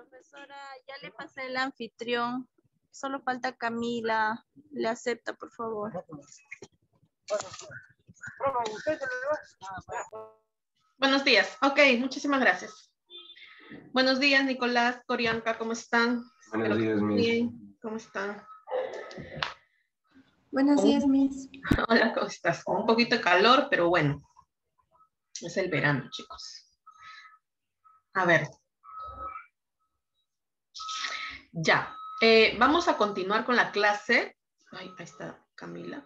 Profesora, ya le pasé el anfitrión. Solo falta Camila. Le acepta, por favor. Buenos días. Ok, muchísimas gracias. Buenos días, Nicolás, Corianca, ¿cómo están? Buenos días, Miss. Bien, ¿cómo están? Buenos días, Miss. Hola, ¿cómo estás? Con un poquito de calor, pero bueno. Es el verano, chicos. A ver. Ya. Vamos a continuar con la clase. Ay, ahí está Camila.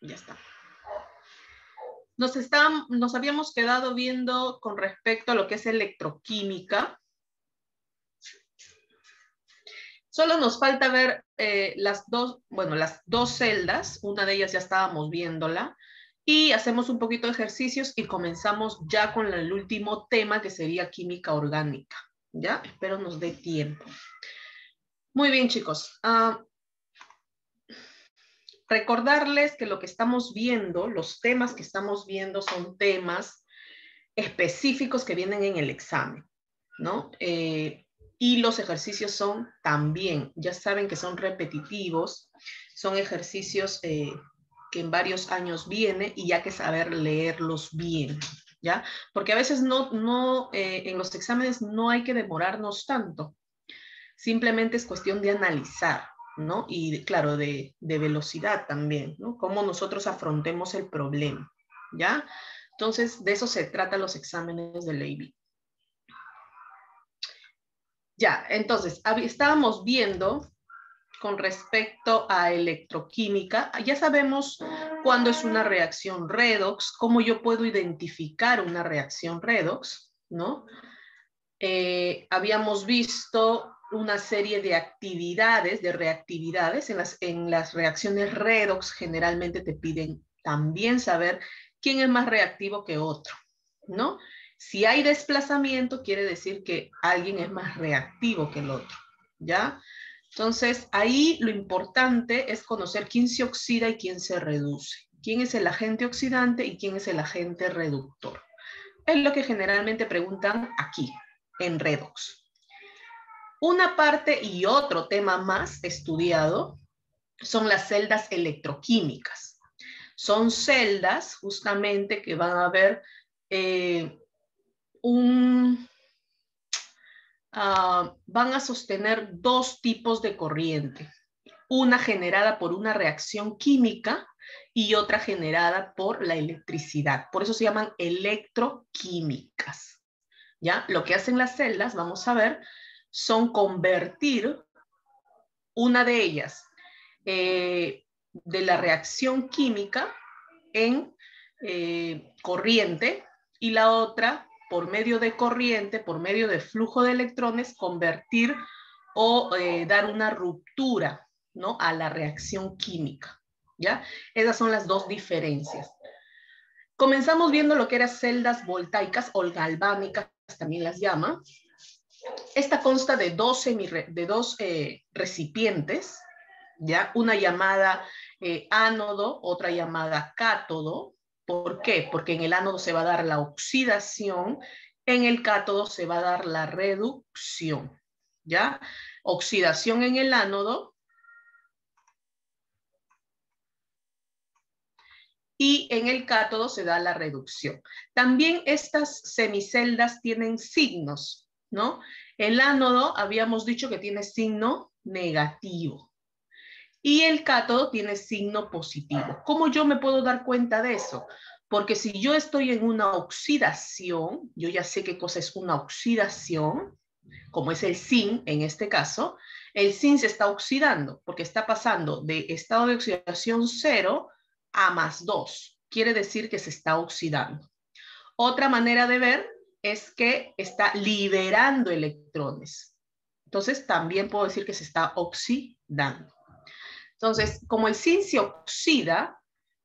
Ya está. Nos habíamos quedado viendo con respecto a lo que es electroquímica. Solo nos falta ver las dos celdas. Una de ellas ya estábamos viéndola. Y hacemos un poquito de ejercicios y comenzamos ya con el último tema, que sería química orgánica. ¿Ya? Espero nos dé tiempo. Muy bien, chicos. Recordarles que lo que estamos viendo, los temas que estamos viendo son temas específicos que vienen en el examen, ¿no? Y los ejercicios son también, ya saben que son repetitivos, son ejercicios que en varios años vienen y hay que saber leerlos bien, ¿ya? Porque a veces en los exámenes no hay que demorarnos tanto, simplemente es cuestión de analizar, ¿no? Y claro, de velocidad también, ¿no? Cómo nosotros afrontemos el problema, ¿ya? Entonces, de eso se trata los exámenes del IB. Ya, entonces, estábamos viendo con respecto a electroquímica, ya sabemos cuándo es una reacción redox, cómo yo puedo identificar una reacción redox, ¿no? Habíamos visto una serie de actividades, de reactividades. En las reacciones redox generalmente te piden también saber quién es más reactivo que otro, ¿no? Si hay desplazamiento, quiere decir que alguien es más reactivo que el otro, ¿ya? Entonces, ahí lo importante es conocer quién se oxida y quién se reduce. Quién es el agente oxidante y quién es el agente reductor. Es lo que generalmente preguntan aquí, en redox. Una parte y otro tema más estudiado son las celdas electroquímicas. Son celdas justamente que van a ver van a sostener dos tipos de corriente. Una generada por una reacción química y otra generada por la electricidad. Por eso se llaman electroquímicas. ¿Ya? Lo que hacen las celdas, vamos a ver, son convertir una de ellas de la reacción química en corriente y la otra, por medio de corriente, por medio de flujo de electrones, convertir o dar una ruptura, ¿no?, a la reacción química. ¿Ya? Esas son las dos diferencias. Comenzamos viendo lo que eran celdas voltaicas o galvánicas, también las llama. Esta consta de dos recipientes, ¿ya? Una llamada ánodo, otra llamada cátodo. ¿Por qué? Porque en el ánodo se va a dar la oxidación, en el cátodo se va a dar la reducción, ¿ya? Oxidación en el ánodo y en el cátodo se da la reducción. También estas semiceldas tienen signos, ¿no? El ánodo habíamos dicho que tiene signo negativo y el cátodo tiene signo positivo. ¿Cómo yo me puedo dar cuenta de eso? Porque si yo estoy en una oxidación, yo ya sé qué cosa es una oxidación, como es el zinc en este caso. El zinc se está oxidando porque está pasando de estado de oxidación 0 a +2. Quiere decir que se está oxidando. Otra manera de ver es que está liberando electrones. Entonces, también puedo decir que se está oxidando. Entonces, como el zinc se oxida,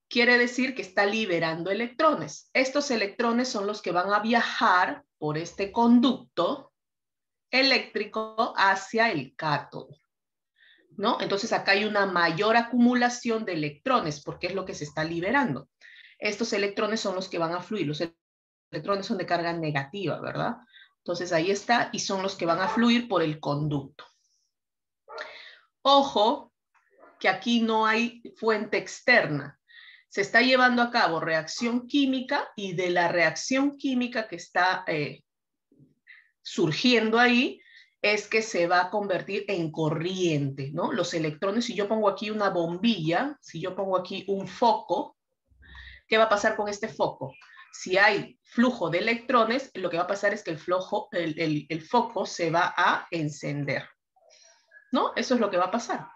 quiere decir que está liberando electrones. Estos electrones son los que van a viajar por este conducto eléctrico hacia el cátodo, ¿no? Entonces acá hay una mayor acumulación de electrones porque es lo que se está liberando. Estos electrones son los que van a fluir. Los electrones son de carga negativa, ¿verdad? Entonces ahí está, y son los que van a fluir por el conducto. Ojo, que aquí no hay fuente externa. Se está llevando a cabo reacción química y de la reacción química que está surgiendo ahí es que se va a convertir en corriente, ¿no? Los electrones, si yo pongo aquí una bombilla, si yo pongo aquí un foco, ¿qué va a pasar con este foco? Si hay flujo de electrones, lo que va a pasar es que el foco se va a encender, ¿no? Eso es lo que va a pasar.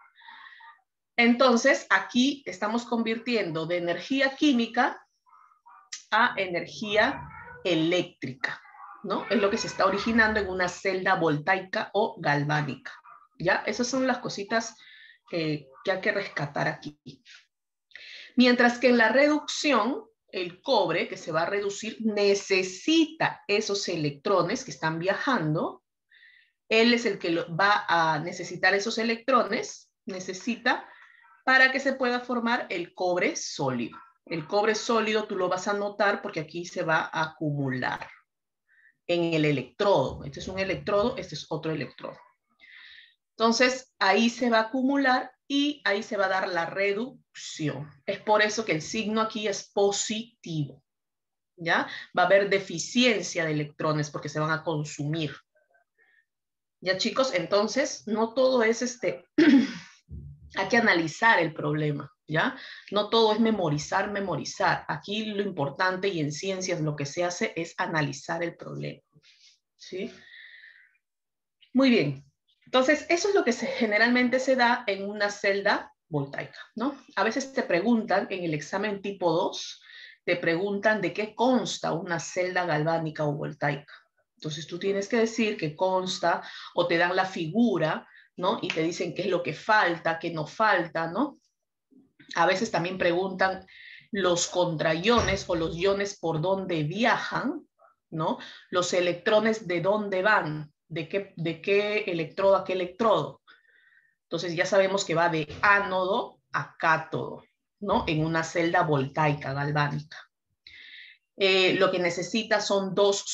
Entonces, aquí estamos convirtiendo de energía química a energía eléctrica, ¿no? Es lo que se está originando en una celda voltaica o galvánica, ¿ya? Esas son las cositas que hay que rescatar aquí. Mientras que en la reducción, el cobre que se va a reducir necesita esos electrones que están viajando. Él es el que va a necesitar esos electrones, necesita para que se pueda formar el cobre sólido. El cobre sólido tú lo vas a notar porque aquí se va a acumular en el electrodo. Este es un electrodo, este es otro electrodo. Entonces, ahí se va a acumular y ahí se va a dar la reducción. Es por eso que el signo aquí es positivo, ¿ya? Va a haber deficiencia de electrones porque se van a consumir. ¿Ya, chicos? Entonces, no todo es hay que analizar el problema, ¿ya? No todo es memorizar. Aquí lo importante y en ciencias lo que se hace es analizar el problema, ¿sí? Muy bien. Entonces, eso es lo que generalmente se da en una celda voltaica, ¿no? A veces te preguntan en el examen tipo 2, te preguntan de qué consta una celda galvánica o voltaica. Entonces, tú tienes que decir que consta o te dan la figura, ¿no? Y te dicen qué es lo que falta, qué no falta, ¿no? A veces también preguntan los contraiones o los iones por dónde viajan, ¿no? Los electrones de dónde van, de qué electrodo a qué electrodo. Entonces ya sabemos que va de ánodo a cátodo, ¿no? En una celda voltaica galvánica. Lo que necesita son dos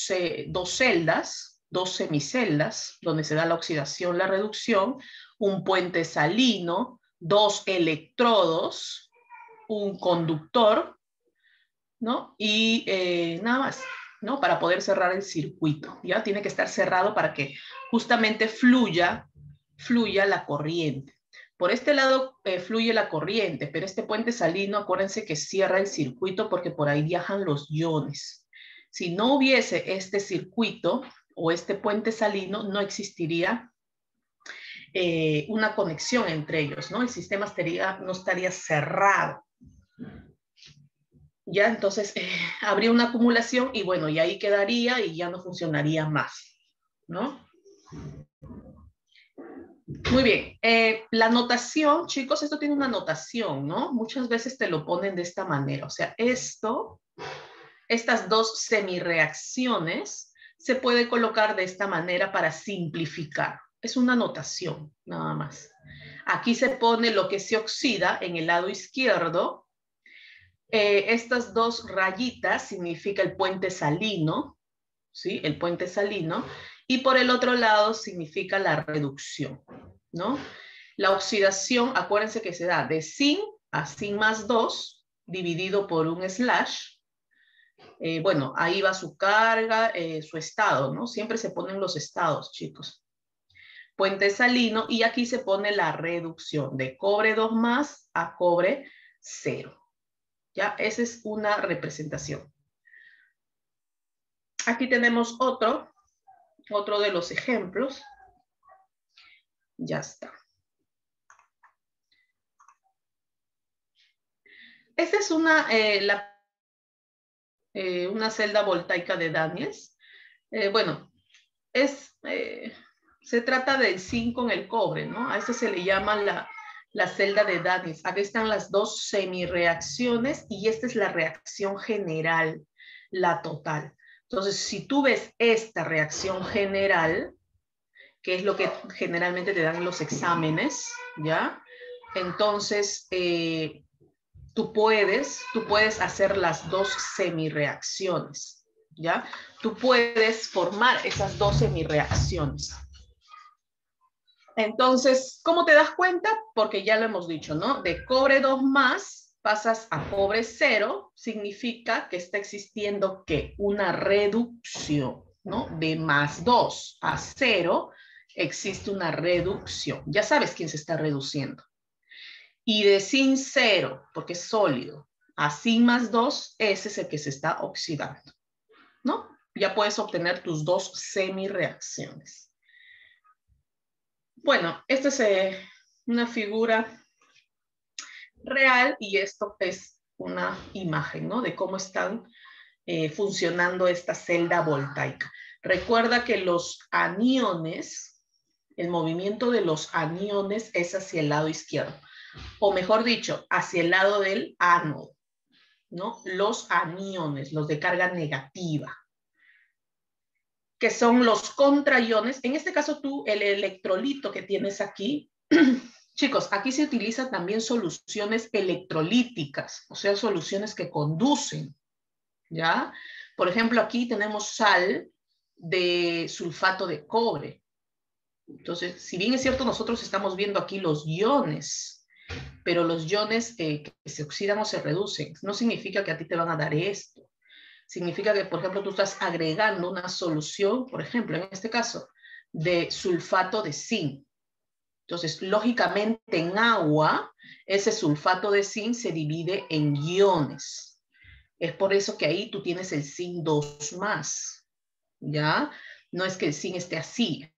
celdas, dos semiceldas, donde se da la oxidación, la reducción, un puente salino, dos electrodos, un conductor, ¿no? Y nada más, ¿no? Para poder cerrar el circuito, ¿ya? Tiene que estar cerrado para que justamente fluya la corriente. Por este lado fluye la corriente, pero este puente salino, acuérdense que cierra el circuito porque por ahí viajan los iones. Si no hubiese este circuito o este puente salino, no existiría una conexión entre ellos, ¿no? El sistema no estaría cerrado. Ya, entonces habría una acumulación y bueno, y ahí quedaría y ya no funcionaría más, ¿no? Muy bien, la notación, chicos, esto tiene una notación, ¿no? Muchas veces te lo ponen de esta manera, o sea, estas dos semireacciones se puede colocar de esta manera para simplificar. Es una notación, nada más. Aquí se pone lo que se oxida en el lado izquierdo. Estas dos rayitas significa el puente salino, ¿sí? El puente salino. Y por el otro lado significa la reducción, ¿no? La oxidación, acuérdense que se da de zinc a zinc más 2, dividido por un slash. Bueno, ahí va su carga, su estado, ¿no? Siempre se ponen los estados, chicos. Puente salino, y aquí se pone la reducción de cobre 2 más a cobre 0. ¿Ya? Esa es una representación. Aquí tenemos otro de los ejemplos. Ya está. Esta es una celda voltaica de Daniels. Bueno, se trata del zinc con el cobre, ¿no? A esto se le llama la celda de Daniels. Aquí están las dos semireacciones y esta es la reacción general, la total. Entonces, si tú ves esta reacción general, que es lo que generalmente te dan en los exámenes, ¿ya? Entonces, tú puedes hacer las dos semireacciones, ¿ya? Tú puedes formar esas dos semireacciones. Entonces, ¿cómo te das cuenta? Porque ya lo hemos dicho, ¿no? De cobre 2 más pasas a cobre 0, significa que está existiendo, ¿qué? Una reducción, ¿no? De más 2 a 0 existe una reducción. Ya sabes quién se está reduciendo. Y de zinc 0, porque es sólido, a zinc más 2, ese es el que se está oxidando, ¿no? Ya puedes obtener tus dos semireacciones. Bueno, esta es una figura real y esto es una imagen, ¿no? De cómo están funcionando esta celda voltaica. Recuerda que los aniones, el movimiento de los aniones es hacia el lado izquierdo, o mejor dicho, hacia el lado del ánodo, ¿no? Los aniones, los de carga negativa, que son los contraiones. En este caso tú, el electrolito que tienes aquí, chicos, aquí se utilizan también soluciones electrolíticas, o sea, soluciones que conducen, ¿ya? Por ejemplo, aquí tenemos sal de sulfato de cobre. Entonces, si bien es cierto, nosotros estamos viendo aquí los iones, pero los iones que se oxidan o se reducen, no significa que a ti te van a dar esto. Significa que, por ejemplo, tú estás agregando una solución, por ejemplo, en este caso, de sulfato de zinc. Entonces, lógicamente, en agua, ese sulfato de zinc se divide en iones. Es por eso que ahí tú tienes el zinc 2 más, ¿ya? No es que el zinc esté así.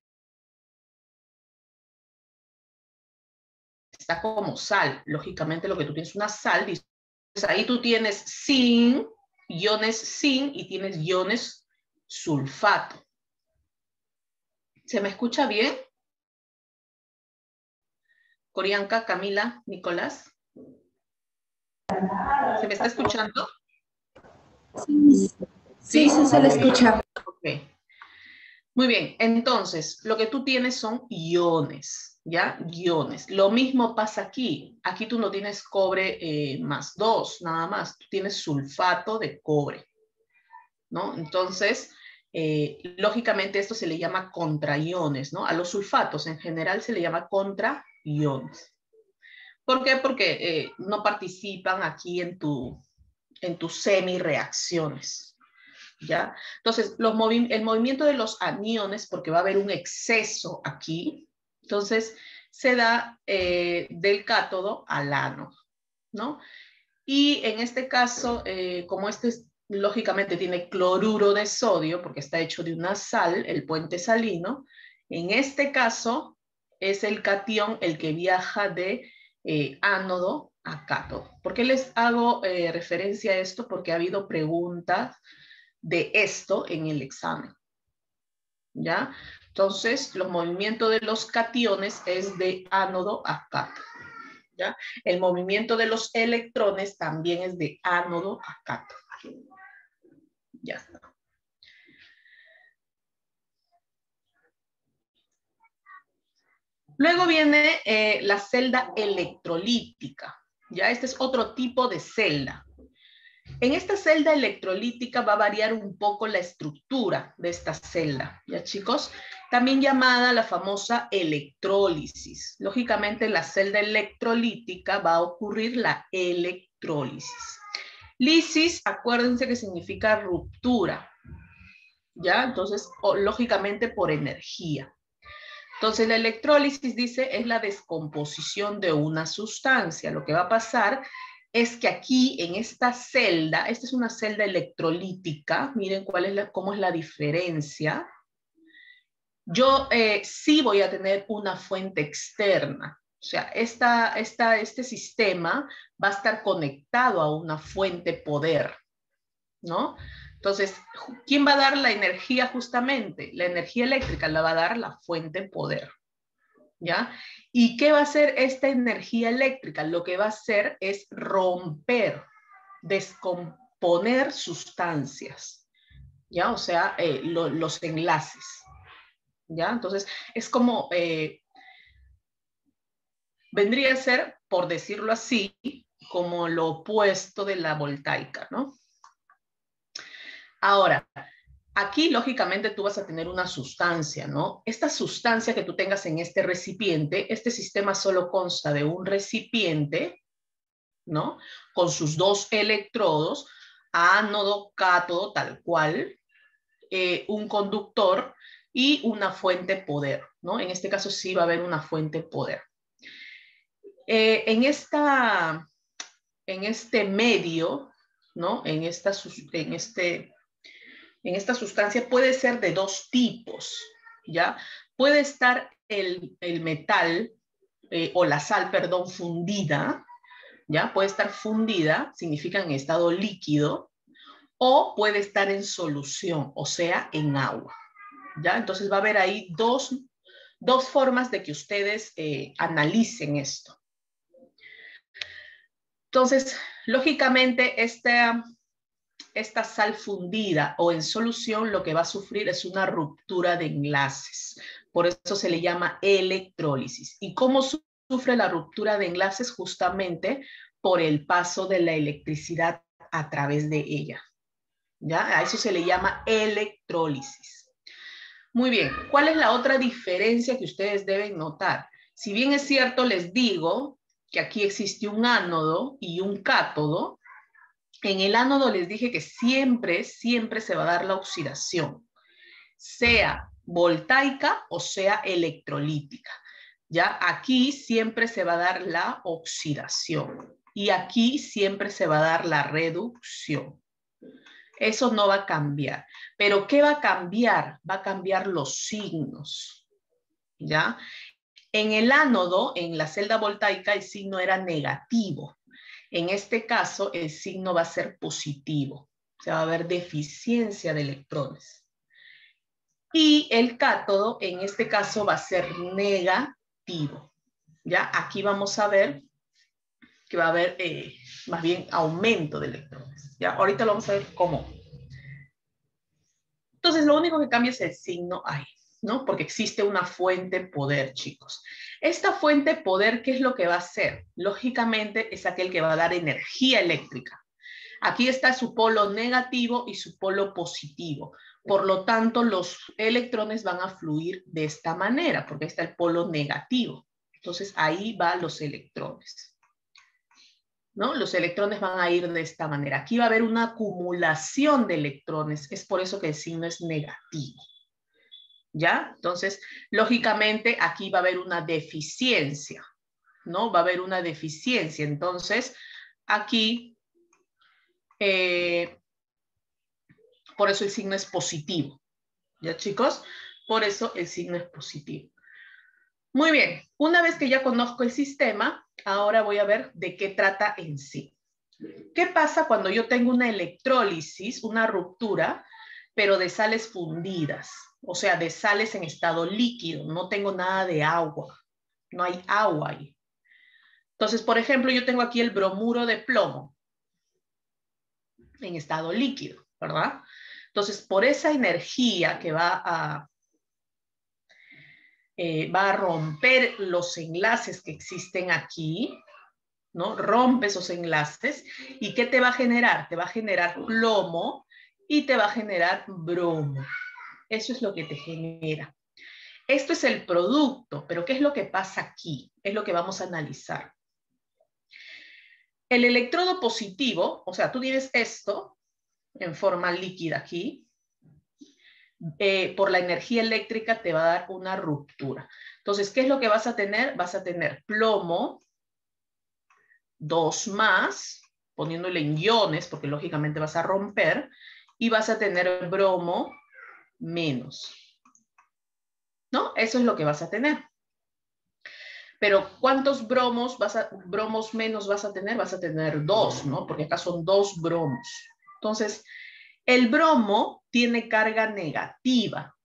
Está como sal. Lógicamente, lo que tú tienes es una sal. Entonces, ahí tú tienes zinc, iones zinc y tienes iones sulfato. ¿Se me escucha bien? Corianca, Camila, Nicolás. ¿Se me está escuchando? Sí, se le escucha. Ok. Muy bien, entonces, lo que tú tienes son iones, ¿ya? Iones. Lo mismo pasa aquí. Aquí tú no tienes cobre más 2, nada más. Tú tienes sulfato de cobre, ¿no? Entonces, lógicamente esto se le llama contraiones, ¿no? A los sulfatos en general se le llama contraiones. ¿Por qué? Porque no participan aquí en tus semireacciones. ¿Ya? Entonces, el movimiento de los aniones, porque va a haber un exceso aquí, entonces se da del cátodo al ánodo, ¿no? Y en este caso, como lógicamente tiene cloruro de sodio, porque está hecho de una sal, el puente salino, en este caso es el catión el que viaja de ánodo a cátodo. ¿Por qué les hago referencia a esto? Porque ha habido preguntas de esto en el examen, ¿ya? Entonces, los movimientos de los cationes es de ánodo a cátodo, ¿ya? El movimiento de los electrones también es de ánodo a cátodo. Ya está. Luego viene la celda electrolítica, ¿ya? Este es otro tipo de celda. En esta celda electrolítica va a variar un poco la estructura de esta celda, ¿ya chicos? También llamada la famosa electrólisis. Lógicamente en la celda electrolítica va a ocurrir la electrólisis. Lisis, acuérdense que significa ruptura, ¿ya? Entonces, lógicamente por energía. Entonces la electrólisis, dice, es la descomposición de una sustancia. Lo que va a pasar es que aquí en esta celda, esta es una celda electrolítica, miren cómo es la diferencia. Yo sí voy a tener una fuente externa, o sea, este sistema va a estar conectado a una fuente poder, ¿no? Entonces, ¿quién va a dar la energía justamente? La energía eléctrica la va a dar la fuente poder, ¿ya? ¿Y qué va a hacer esta energía eléctrica? Lo que va a hacer es romper, descomponer sustancias, ¿ya? O sea, los enlaces, ¿ya? Entonces, es como, vendría a ser, por decirlo así, como lo opuesto de la voltaica, ¿no? Ahora, Aquí, lógicamente, tú vas a tener una sustancia, ¿no? Esta sustancia que tú tengas en este recipiente, este sistema solo consta de un recipiente, ¿no? Con sus dos electrodos, ánodo, cátodo, tal cual, un conductor y una fuente poder, ¿no? En este caso sí va a haber una fuente poder. En este medio, ¿no? En esta sustancia puede ser de dos tipos, ¿ya? Puede estar el metal o la sal, perdón, fundida, ¿ya? Puede estar fundida, significa en estado líquido, o puede estar en solución, o sea, en agua, ¿ya? Entonces va a haber ahí dos formas de que ustedes analicen esto. Entonces, lógicamente, esta sal fundida o en solución lo que va a sufrir es una ruptura de enlaces. Por eso se le llama electrólisis. ¿Y cómo sufre la ruptura de enlaces? Justamente por el paso de la electricidad a través de ella. ¿Ya? A eso se le llama electrólisis. Muy bien, ¿cuál es la otra diferencia que ustedes deben notar? Si bien es cierto, les digo que aquí existe un ánodo y un cátodo, en el ánodo les dije que siempre se va a dar la oxidación, sea voltaica o sea electrolítica. Ya aquí siempre se va a dar la oxidación y aquí siempre se va a dar la reducción. Eso no va a cambiar. Pero ¿qué va a cambiar? Va a cambiar los signos. ¿Ya? En el ánodo, en la celda voltaica, el signo era negativo. En este caso, el signo va a ser positivo. O sea, va a haber deficiencia de electrones. Y el cátodo, en este caso, va a ser negativo. ¿Ya? Aquí vamos a ver que va a haber más bien aumento de electrones. ¿Ya? Ahorita lo vamos a ver cómo. Entonces, lo único que cambia es el signo ahí, ¿no? Porque existe una fuente poder, chicos. Esta fuente poder, ¿qué es lo que va a hacer? Lógicamente, es aquel que va a dar energía eléctrica. Aquí está su polo negativo y su polo positivo. Por lo tanto, los electrones van a fluir de esta manera, porque está el polo negativo. Entonces, ahí van los electrones, ¿no? Los electrones van a ir de esta manera. Aquí va a haber una acumulación de electrones. Es por eso que el signo es negativo. ¿Ya? Entonces, lógicamente, aquí va a haber una deficiencia, ¿no? Va a haber una deficiencia. Entonces, aquí, por eso el signo es positivo. ¿Ya, chicos? Por eso el signo es positivo. Muy bien. Una vez que ya conozco el sistema, ahora voy a ver de qué trata en sí. ¿Qué pasa cuando yo tengo una electrólisis, una ruptura, pero de sales fundidas? O sea, de sales en estado líquido, no tengo nada de agua, no hay agua ahí. Entonces, por ejemplo, yo tengo aquí el bromuro de plomo en estado líquido, ¿verdad? Entonces, por esa energía que va a romper los enlaces que existen aquí, ¿no? Rompe esos enlaces. ¿Y qué te va a generar? Te va a generar plomo y te va a generar bromo. Eso es lo que te genera. Esto es el producto, pero ¿qué es lo que pasa aquí? Es lo que vamos a analizar. El electrodo positivo, o sea, tú tienes esto en forma líquida aquí, por la energía eléctrica te va a dar una ruptura. Entonces, ¿qué es lo que vas a tener? Vas a tener plomo, 2 más, poniéndole en iones, porque lógicamente vas a romper, y vas a tener bromo menos. ¿No? Eso es lo que vas a tener. Pero ¿cuántos bromos menos vas a tener? Vas a tener 2, ¿no? Porque acá son 2 bromos. Entonces, el bromo tiene carga negativa.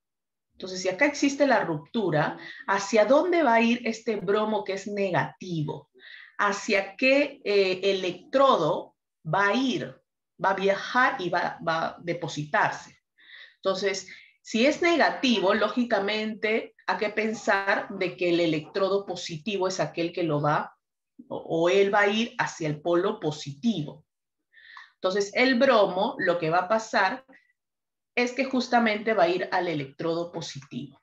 Entonces, si acá existe la ruptura, ¿hacia dónde va a ir este bromo que es negativo? ¿Hacia qué electrodo va a ir? Va a viajar y va a depositarse. Entonces, si es negativo, lógicamente hay que pensar de que el electrodo positivo es aquel que lo va, o él va a ir hacia el polo positivo. Entonces, el bromo, lo que va a pasar es que justamente va a ir al electrodo positivo,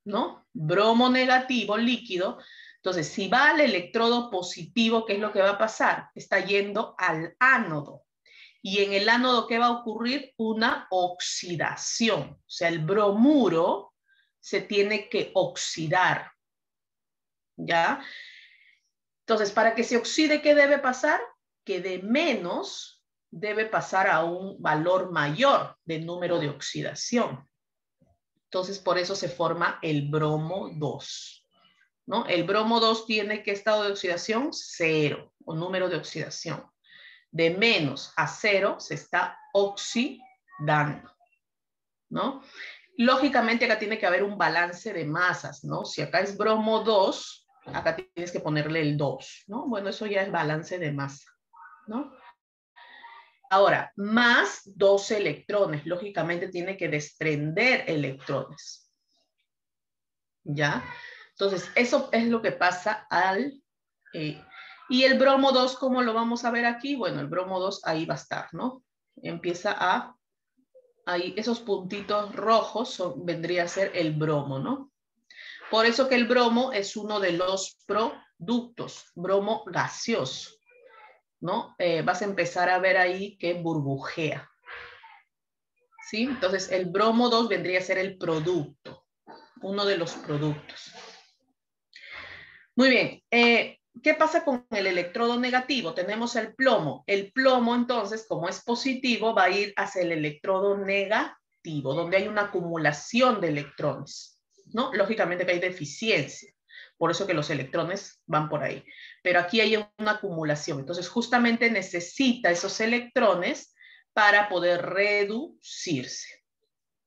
¿no? Bromo negativo líquido. Entonces, si va al electrodo positivo, ¿qué es lo que va a pasar? Está yendo al ánodo. Y en el ánodo, ¿qué va a ocurrir? Una oxidación. O sea, el bromuro se tiene que oxidar, ¿ya? Entonces, para que se oxide, ¿qué debe pasar? Que de menos debe pasar a un valor mayor de número de oxidación. Entonces, por eso se forma el bromo 2, ¿no? El bromo 2 tiene ¿qué estado de oxidación? 0, o número de oxidación. De menos a 0 se está oxidando, ¿no? Lógicamente acá tiene que haber un balance de masas, ¿no? Si acá es bromo 2, acá tienes que ponerle el 2, ¿no? Bueno, eso ya es balance de masa, ¿no? Ahora, más 2 electrones, lógicamente tiene que desprender electrones, ¿ya? Entonces, eso es lo que pasa al... y el bromo 2, ¿cómo lo vamos a ver aquí? Bueno, el bromo 2 ahí va a estar, ¿no? Empieza a... Ahí, esos puntitos rojos vendría a ser el bromo, ¿no? Por eso que el bromo es uno de los productos, bromo gaseoso, ¿no? Vas a empezar a ver ahí que burbujea, ¿sí? Entonces, el bromo 2 vendría a ser el producto, uno de los productos. Muy bien. ¿Qué pasa con el electrodo negativo? Tenemos el plomo. El plomo, entonces, como es positivo, va a ir hacia el electrodo negativo, donde hay una acumulación de electrones, ¿no? Lógicamente que hay deficiencia, por eso que los electrones van por ahí. Pero aquí hay una acumulación, entonces justamente necesita esos electrones para poder reducirse,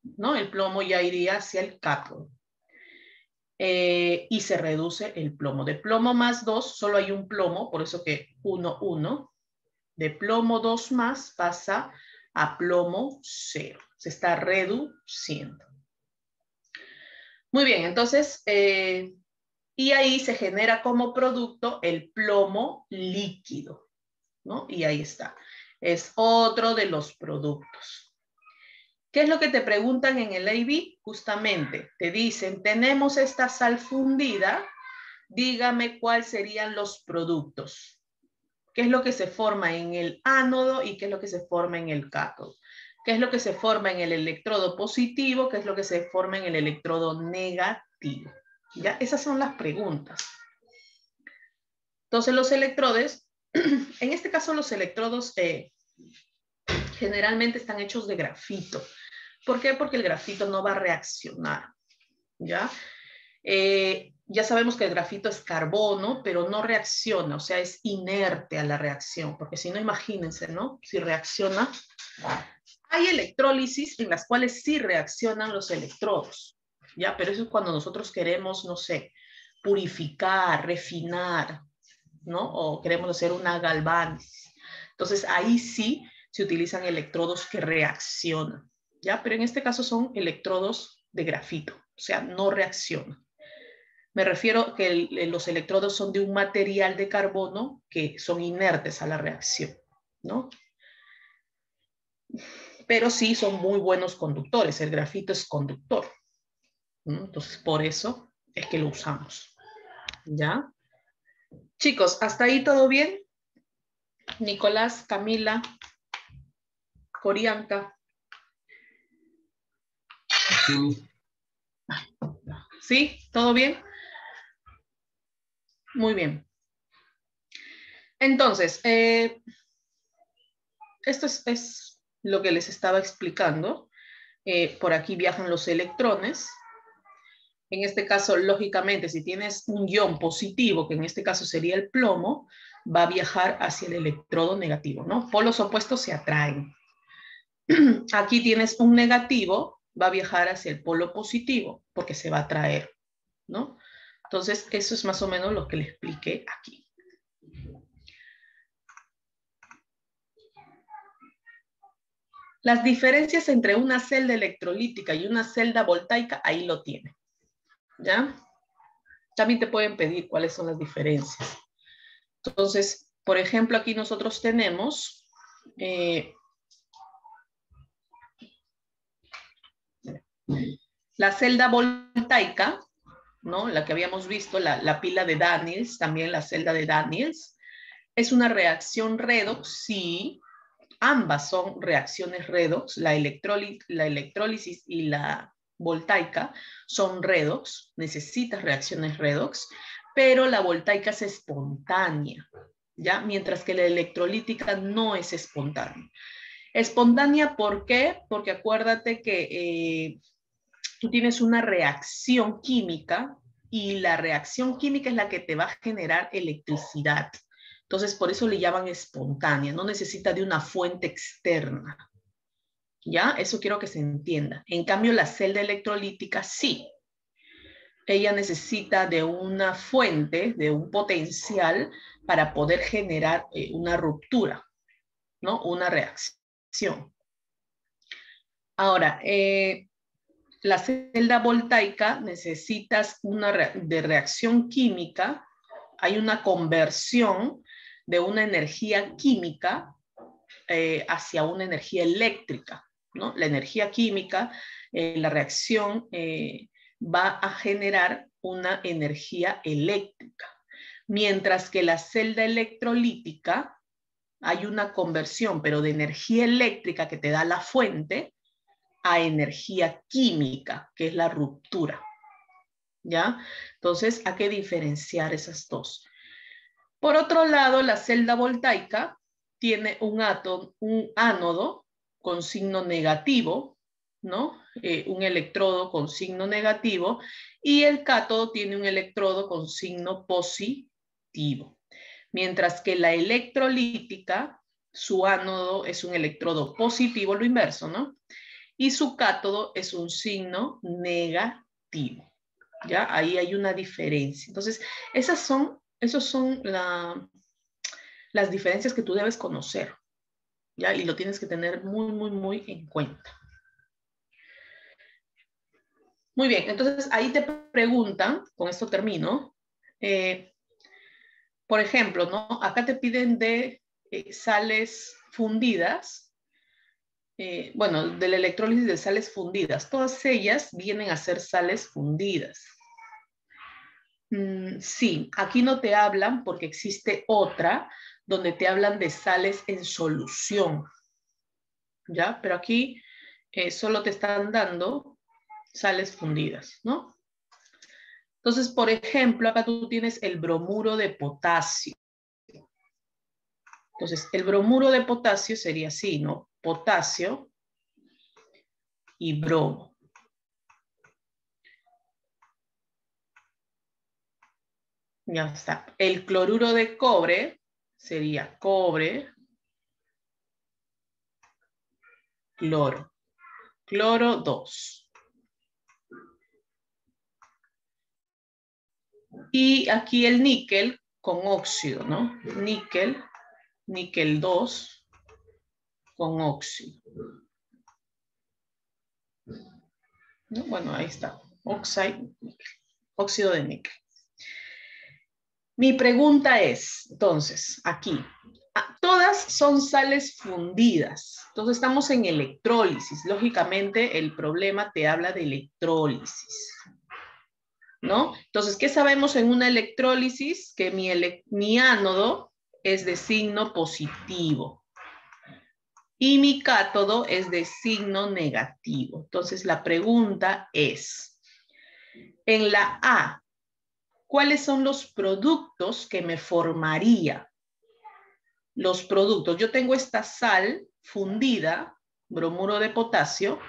¿no? El plomo ya iría hacia el cátodo. Y se reduce el plomo. De plomo más 2, solo hay un plomo, por eso que 1, 1. De plomo 2 más pasa a plomo 0. Se está reduciendo. Muy bien, entonces, y ahí se genera como producto el plomo líquido, ¿no? Y ahí está. Es otro de los productos. ¿Qué es lo que te preguntan en el IB? Justamente, te dicen, tenemos esta sal fundida, dígame cuáles serían los productos. ¿Qué es lo que se forma en el ánodo y qué es lo que se forma en el cátodo? ¿Qué es lo que se forma en el electrodo positivo? ¿Qué es lo que se forma en el electrodo negativo? ¿Ya? Esas son las preguntas. Entonces, los electrodos, en este caso los electrodos generalmente están hechos de grafito. ¿Por qué? Porque el grafito no va a reaccionar, ¿ya? Ya sabemos que el grafito es carbono, pero no reacciona, o sea, es inerte a la reacción, porque si no, imagínense, ¿no? Si reacciona. Hay electrólisis en las cuales sí reaccionan los electrodos, ¿ya? Pero eso es cuando nosotros queremos, no sé, purificar, refinar, ¿no? O queremos hacer una galvanización. Entonces, ahí sí se utilizan electrodos que reaccionan, ¿ya? Pero en este caso son electrodos de grafito, o sea, no reaccionan. Me refiero que los electrodos son de un material de carbono que son inertes a la reacción, ¿no? Pero sí son muy buenos conductores, el grafito es conductor, ¿no? Entonces, por eso es que lo usamos, ¿ya? Chicos, ¿hasta ahí todo bien? Nicolás, Camila, Corianca. Sí. ¿Sí? ¿Todo bien? Muy bien. Entonces, esto es lo que les estaba explicando. Por aquí viajan los electrones. En este caso, lógicamente, si tienes un ion positivo, que en este caso sería el plomo, va a viajar hacia el electrodo negativo, ¿no? Polos opuestos se atraen. Aquí tienes un negativo, va a viajar hacia el polo positivo, porque se va a atraer, ¿no? Entonces, eso es más o menos lo que le expliqué aquí. Las diferencias entre una celda electrolítica y una celda voltaica, ahí lo tienen, ¿ya? También te pueden pedir cuáles son las diferencias. Entonces, por ejemplo, aquí nosotros tenemos La celda voltaica, ¿no? La que habíamos visto, la pila de Daniels, también la celda de Daniels, es una reacción redox, sí, ambas son reacciones redox, la electrólisis y la voltaica son redox, necesitas reacciones redox, pero la voltaica es espontánea, ¿ya? Mientras que la electrolítica no es espontánea. Espontánea, ¿por qué? Porque acuérdate que tú tienes una reacción química y la reacción química es la que te va a generar electricidad. Entonces, por eso le llaman espontánea, no necesita de una fuente externa. ¿Ya? Eso quiero que se entienda. En cambio, la celda electrolítica sí. Ella necesita de una fuente, de un potencial para poder generar una ruptura, ¿no? Una reacción. Ahora, la celda voltaica necesitas de reacción química, hay una conversión de una energía química hacia una energía eléctrica, ¿no? La energía química, la reacción va a generar una energía eléctrica, mientras que la celda electrolítica hay una conversión, pero de energía eléctrica que te da la fuente a energía química, que es la ruptura. ¿Ya? Entonces, hay que diferenciar esas dos. Por otro lado, la celda voltaica tiene un ánodo con signo negativo, ¿no? Un electrodo con signo negativo, y el cátodo tiene un electrodo con signo positivo. Mientras que la electrolítica, su ánodo es un electrodo positivo, lo inverso, ¿no? Y su cátodo es un signo negativo. ¿Ya? Ahí hay una diferencia. Entonces, esas son las diferencias que tú debes conocer. ¿Ya? Y lo tienes que tener muy, muy, muy en cuenta. Muy bien, entonces ahí te preguntan, con esto termino, por ejemplo, ¿no? Acá te piden de sales fundidas. Bueno, de la electrólisis de sales fundidas. Todas ellas vienen a ser sales fundidas. Sí, aquí no te hablan porque existe otra donde te hablan de sales en solución. ¿Ya? Pero aquí solo te están dando sales fundidas, ¿no? Entonces, por ejemplo, acá tú tienes el bromuro de potasio. Entonces, el bromuro de potasio sería así, ¿no? Potasio y bromo. Ya está. El cloruro de cobre sería cobre, cloro. Cloro 2. Y aquí el níquel con óxido, ¿no? Níquel 2 con óxido. ¿No? Bueno, ahí está. Óxido de níquel. Mi pregunta es, entonces, aquí, todas son sales fundidas. Entonces estamos en electrólisis. Lógicamente el problema te habla de electrólisis, ¿no? Entonces, ¿qué sabemos en una electrólisis? Que mi ánodo es de signo positivo y mi cátodo es de signo negativo. Entonces la pregunta es, en la A, ¿cuáles son los productos que me formaría? Los productos. Yo tengo esta sal fundida, bromuro de potasio,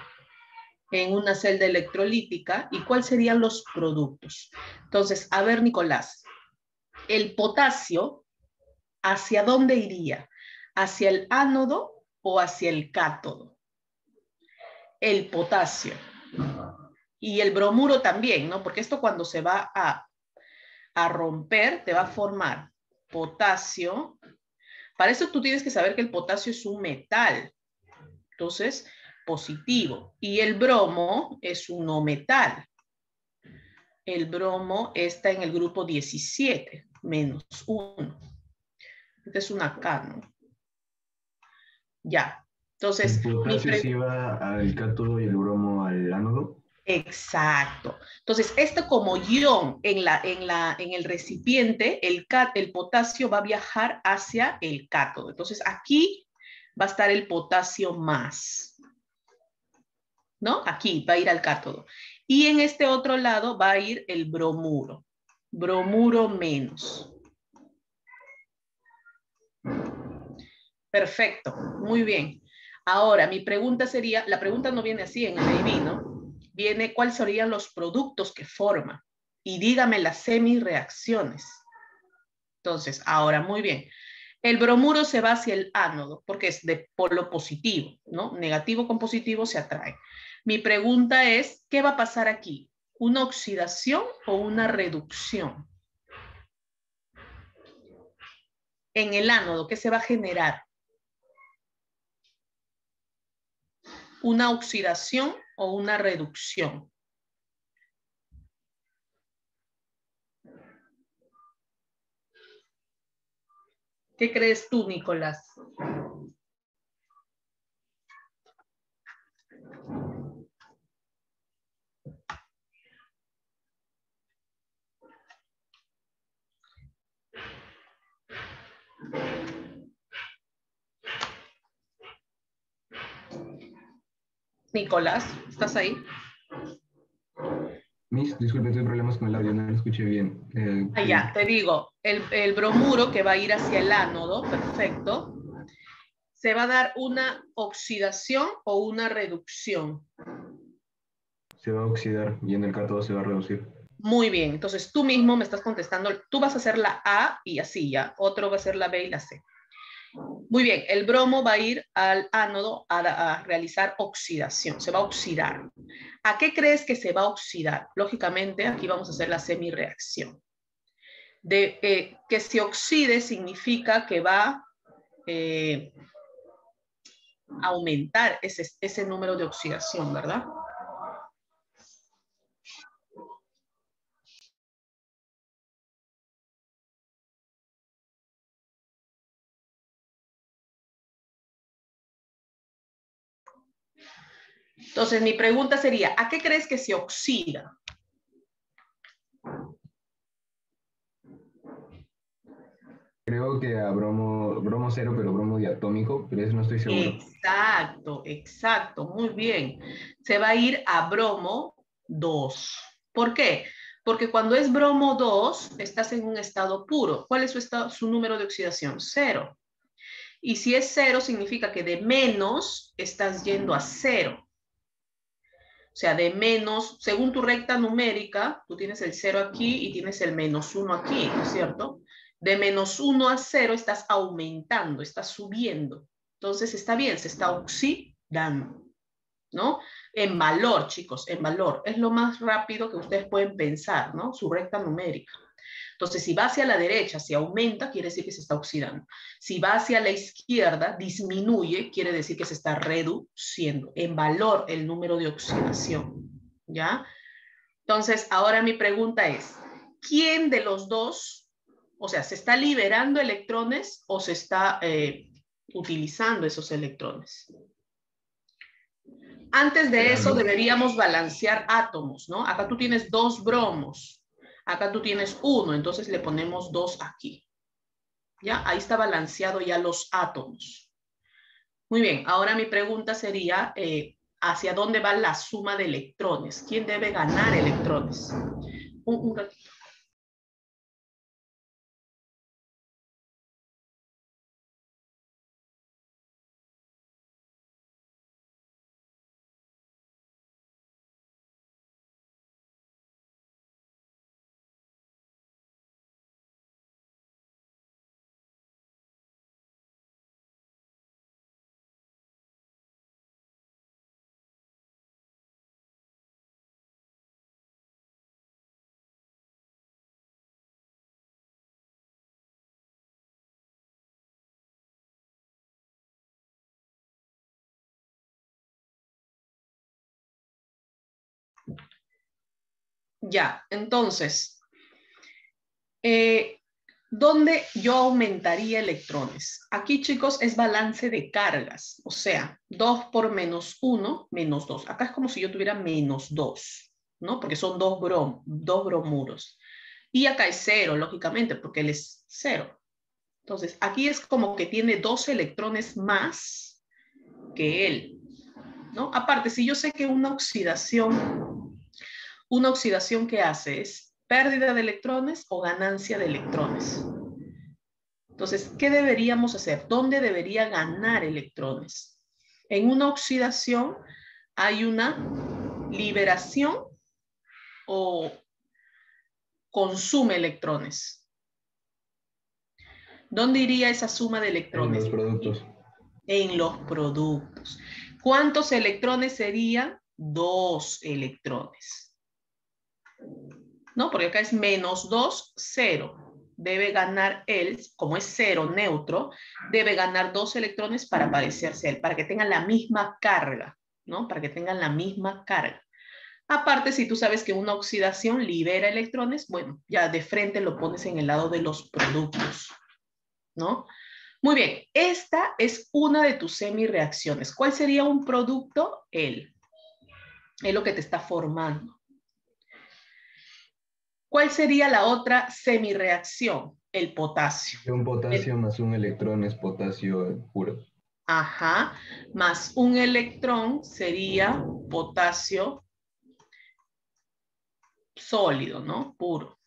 en una celda electrolítica. ¿Y cuáles serían los productos? Entonces, a ver, Nicolás, el potasio, ¿hacia dónde iría? ¿Hacia el ánodo o hacia el cátodo? El potasio. Y el bromuro también, ¿no? Porque esto cuando se va a romper, te va a formar potasio. Para eso tú tienes que saber que el potasio es un metal. Entonces, positivo. Y el bromo es un no metal. El bromo está en el grupo 17, menos 1. Esta es una K, ¿no? Ya. Entonces, ¿El potasio se iba al cátodo y el bromo al ánodo? Exacto. Entonces, esto como ion en el recipiente, el potasio va a viajar hacia el cátodo. Entonces, aquí va a estar el potasio más, ¿no? Aquí va a ir al cátodo. Y en este otro lado va a ir el bromuro. Bromuro menos. Perfecto, muy bien. Ahora, mi pregunta sería, la pregunta no viene así en el AB, ¿no? Viene, ¿cuáles serían los productos que forman? Y dígame las semireacciones. Entonces, ahora, muy bien. El bromuro se va hacia el ánodo, porque es de polo positivo, ¿no? Negativo con positivo se atrae. Mi pregunta es, ¿qué va a pasar aquí? ¿Una oxidación o una reducción? En el ánodo, ¿qué se va a generar? ¿Una oxidación o una reducción? ¿Qué crees tú, Nicolás? Nicolás, ¿estás ahí? Miss, disculpe, tuve problemas con el audio, no lo escuché bien. Ya, te digo, el bromuro que va a ir hacia el ánodo, perfecto, se va a dar una oxidación o una reducción. Se va a oxidar y en el cátodo se va a reducir. Muy bien, entonces tú mismo me estás contestando, tú vas a hacer la A y así ya, otro va a ser la B y la C. Muy bien, el bromo va a ir al ánodo a realizar oxidación, se va a oxidar. ¿A qué crees que se va a oxidar? Lógicamente, aquí vamos a hacer la semireacción. Que se oxide significa que va a aumentar ese número de oxidación, ¿verdad? Entonces, mi pregunta sería, ¿a qué crees que se oxida? Creo que a bromo cero, pero bromo diatómico, pero eso no estoy seguro. Exacto, exacto, muy bien. Se va a ir a bromo 2. ¿Por qué? Porque cuando es bromo 2, estás en un estado puro. ¿Cuál es su número de oxidación? 0. Y si es 0, significa que de menos estás yendo a 0. O sea, de menos, según tu recta numérica, tú tienes el 0 aquí y tienes el -1 aquí, ¿no es cierto? De -1 a 0 estás aumentando, estás subiendo. Entonces está bien, se está oxidando, ¿no? En valor, chicos, en valor. Es lo más rápido que ustedes pueden pensar, ¿no? Su recta numérica. Entonces, si va hacia la derecha, si aumenta, quiere decir que se está oxidando. Si va hacia la izquierda, disminuye, quiere decir que se está reduciendo en valor el número de oxidación. ¿Ya? Entonces, ahora mi pregunta es, ¿quién de los dos, o sea, se está liberando electrones o se está utilizando esos electrones? Antes de eso deberíamos balancear átomos, ¿no? Acá tú tienes 2 bromos, acá tú tienes 1, entonces le ponemos 2 aquí. ¿Ya? Ahí está balanceado ya los átomos. Muy bien, ahora mi pregunta sería, ¿hacia dónde va la suma de electrones? ¿Quién debe ganar electrones? Un ratito. Ya, entonces, ¿Dónde yo aumentaría electrones? Aquí, chicos, es balance de cargas. O sea, 2 por menos 1, menos 2. Acá es como si yo tuviera menos 2, ¿no? Porque son dos bromuros. Y acá es 0, lógicamente, porque él es 0. Entonces, aquí es como que tiene 2 electrones más que él, ¿no? Aparte, si yo sé que una oxidación ¿qué hace? Es pérdida de electrones o ganancia de electrones. Entonces, ¿qué deberíamos hacer? ¿Dónde debería ganar electrones? En una oxidación hay una liberación o consume electrones. ¿Dónde iría esa suma de electrones? En los productos. En los productos. ¿Cuántos electrones serían? 2 electrones. ¿No? Porque acá es menos 2, 0. Debe ganar él, como es 0 neutro, debe ganar 2 electrones para parecerse a él, para que tengan la misma carga, ¿no? Para que tengan la misma carga. Aparte, si tú sabes que una oxidación libera electrones, bueno, ya de frente lo pones en el lado de los productos, ¿no? Muy bien, esta es una de tus semireacciones. ¿Cuál sería un producto? Él. Es lo que te está formando. ¿Cuál sería la otra semireacción? El potasio. Un potasio más un electrón es potasio puro. Ajá, más un electrón sería potasio sólido, ¿no? Puro.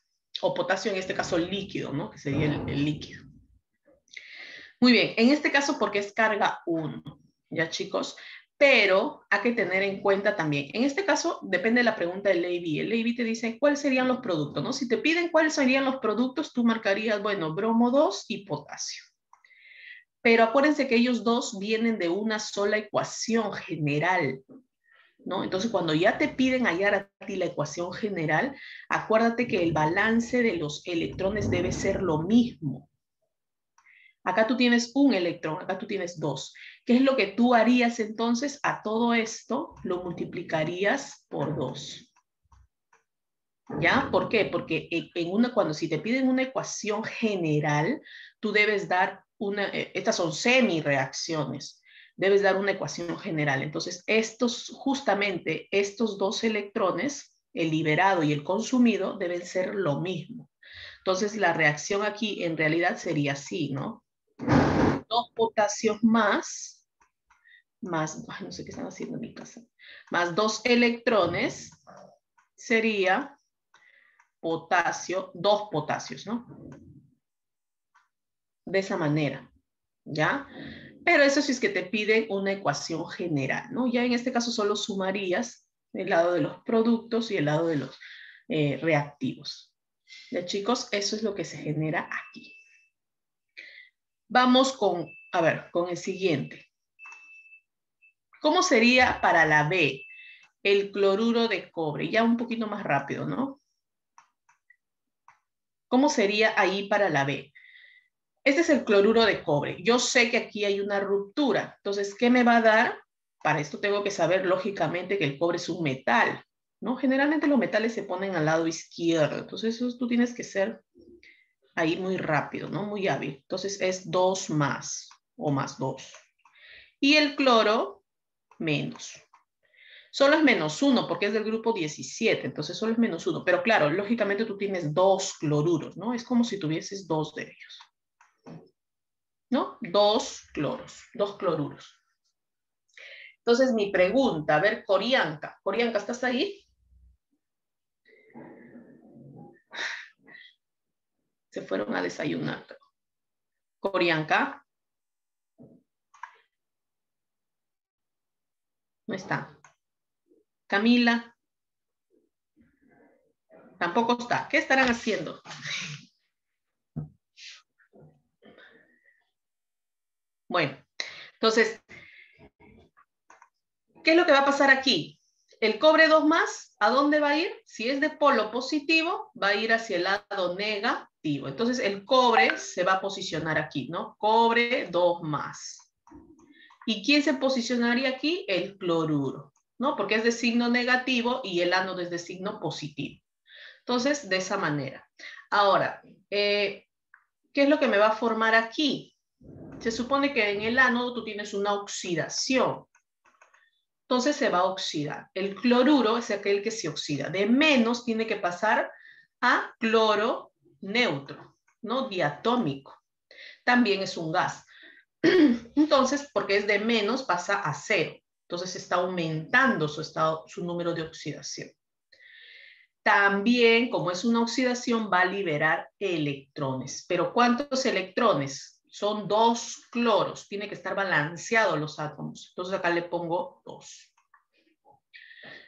O potasio en este caso líquido, ¿no? Que sería el líquido. Muy bien, en este caso porque es carga 1, ¿ya chicos? Pero hay que tener en cuenta también, en este caso depende de la pregunta del Levy. El Levy te dice cuáles serían los productos, ¿no? Si te piden cuáles serían los productos, tú marcarías, bueno, bromo 2 y potasio. Pero acuérdense que ellos dos vienen de una sola ecuación general, ¿no? Entonces, cuando ya te piden hallar a ti la ecuación general, acuérdate que el balance de los electrones debe ser lo mismo. Acá tú tienes un electrón, acá tú tienes 2. ¿Qué es lo que tú harías entonces? A todo esto lo multiplicarías por 2. ¿Ya? ¿Por qué? Porque cuando si te piden una ecuación general, tú debes dar estas son semireacciones, debes dar una ecuación general. Entonces, justamente estos 2 electrones, el liberado y el consumido, deben ser lo mismo. Entonces, la reacción aquí en realidad sería así, ¿no? 2 potasios más, ay, no sé qué están haciendo en mi casa, más 2 electrones sería potasio, 2 potasios, ¿no? De esa manera, ¿ya? Pero eso sí es que te piden una ecuación general, ¿no? Ya en este caso solo sumarías el lado de los productos y el lado de los reactivos. ¿Ya, chicos? Eso es lo que se genera aquí. Vamos con el siguiente. ¿Cómo sería para la B? El cloruro de cobre. Ya un poquito más rápido, ¿no? ¿Cómo sería ahí para la B? Este es el cloruro de cobre. Yo sé que aquí hay una ruptura. Entonces, ¿qué me va a dar? Para esto tengo que saber, lógicamente, que el cobre es un metal, ¿no? Generalmente los metales se ponen al lado izquierdo. Entonces, eso tú tienes que ser ahí muy rápido, ¿no? Muy hábil. Entonces, es 2 más o más 2. Y el cloro, menos. Solo es menos 1 porque es del grupo 17, entonces solo es menos 1. Pero claro, lógicamente tú tienes 2 cloruros, ¿no? Es como si tuvieses 2 de ellos. ¿No? 2 cloruros. Entonces mi pregunta, a ver, Corianca. Corianca, ¿estás ahí? Se fueron a desayunar. Corianca. No está. Camila. Tampoco está. ¿Qué estarán haciendo? Bueno, entonces, ¿qué es lo que va a pasar aquí? El cobre 2 más, ¿a dónde va a ir? Si es de polo positivo, va a ir hacia el lado negativo. Entonces, el cobre se va a posicionar aquí, ¿no? Cobre 2 más. ¿Y quién se posicionaría aquí? El cloruro, ¿no? Porque es de signo negativo y el ánodo es de signo positivo. Entonces, de esa manera. Ahora, ¿qué es lo que me va a formar aquí? Se supone que en el ánodo tú tienes una oxidación. Entonces se va a oxidar. El cloruro es aquel que se oxida. De menos tiene que pasar a cloro neutro, ¿no? Diatómico. También es un gas. Entonces, porque es de menos, pasa a 0. Entonces está aumentando su número de oxidación. También, como es una oxidación, va a liberar electrones. ¿Pero cuántos electrones? Son 2 cloros. Tiene que estar balanceados los átomos. Entonces acá le pongo 2.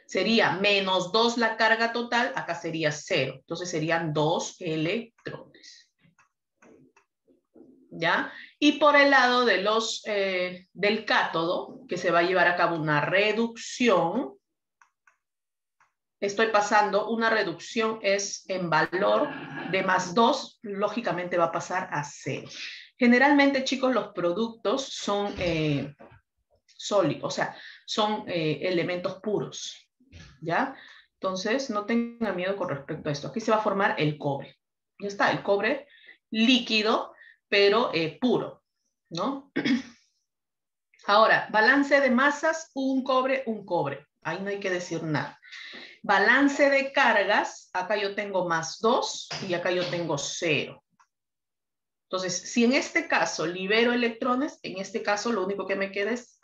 Sería menos 2 la carga total. Acá sería 0. Entonces serían 2 electrones. ¿Ya? Y por el lado de del cátodo, que se va a llevar a cabo una reducción, estoy pasando, una reducción es en valor de más 2, lógicamente va a pasar a 0. Generalmente, chicos, los productos son sólidos, o sea, son elementos puros, ¿ya? Entonces, no tengan miedo con respecto a esto. Aquí se va a formar el cobre. Ya está, el cobre líquido, pero puro, ¿no? Ahora, balance de masas, un cobre. Ahí no hay que decir nada. Balance de cargas, acá yo tengo más 2 y acá yo tengo 0. Entonces, si en este caso libero electrones, en este caso lo único que me queda es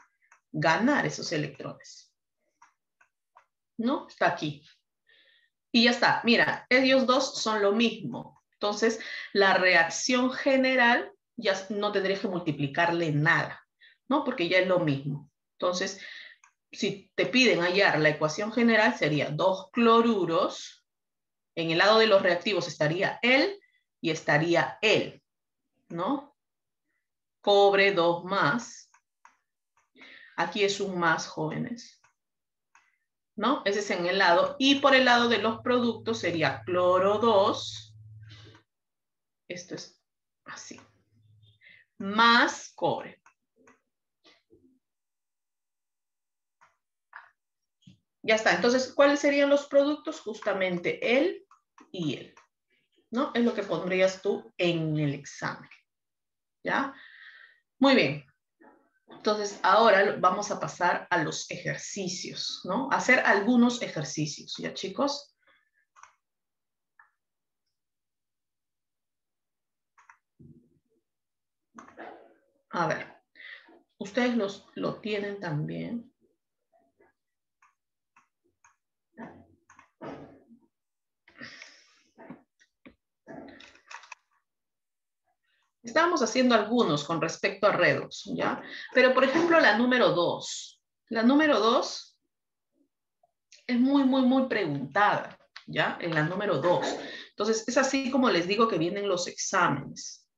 ganar esos electrones. ¿No? Está aquí. Y ya está. Mira, ellos dos son lo mismo. Entonces, la reacción general ya no tendría que multiplicarle nada, ¿no? Porque ya es lo mismo. Entonces, si te piden hallar la ecuación general, sería 2 cloruros. En el lado de los reactivos estaría él y estaría él, ¿no? Cobre 2 más. Aquí es un más, jóvenes, ¿no? Ese es en el lado. Y por el lado de los productos sería cloro 2. Esto es así. Más cobre. Ya está. Entonces, ¿cuáles serían los productos? Justamente él y él, ¿no? Es lo que pondrías tú en el examen. ¿Ya? Muy bien. Entonces, ahora vamos a pasar a los ejercicios, ¿no? Hacer algunos ejercicios, ¿ya, chicos? A ver, ustedes lo tienen también. Estábamos haciendo algunos con respecto a redox, ¿ya? Pero, por ejemplo, la número 2. La número 2 es muy preguntada, ¿ya? En la número 2. Entonces, es así como les digo que vienen los exámenes.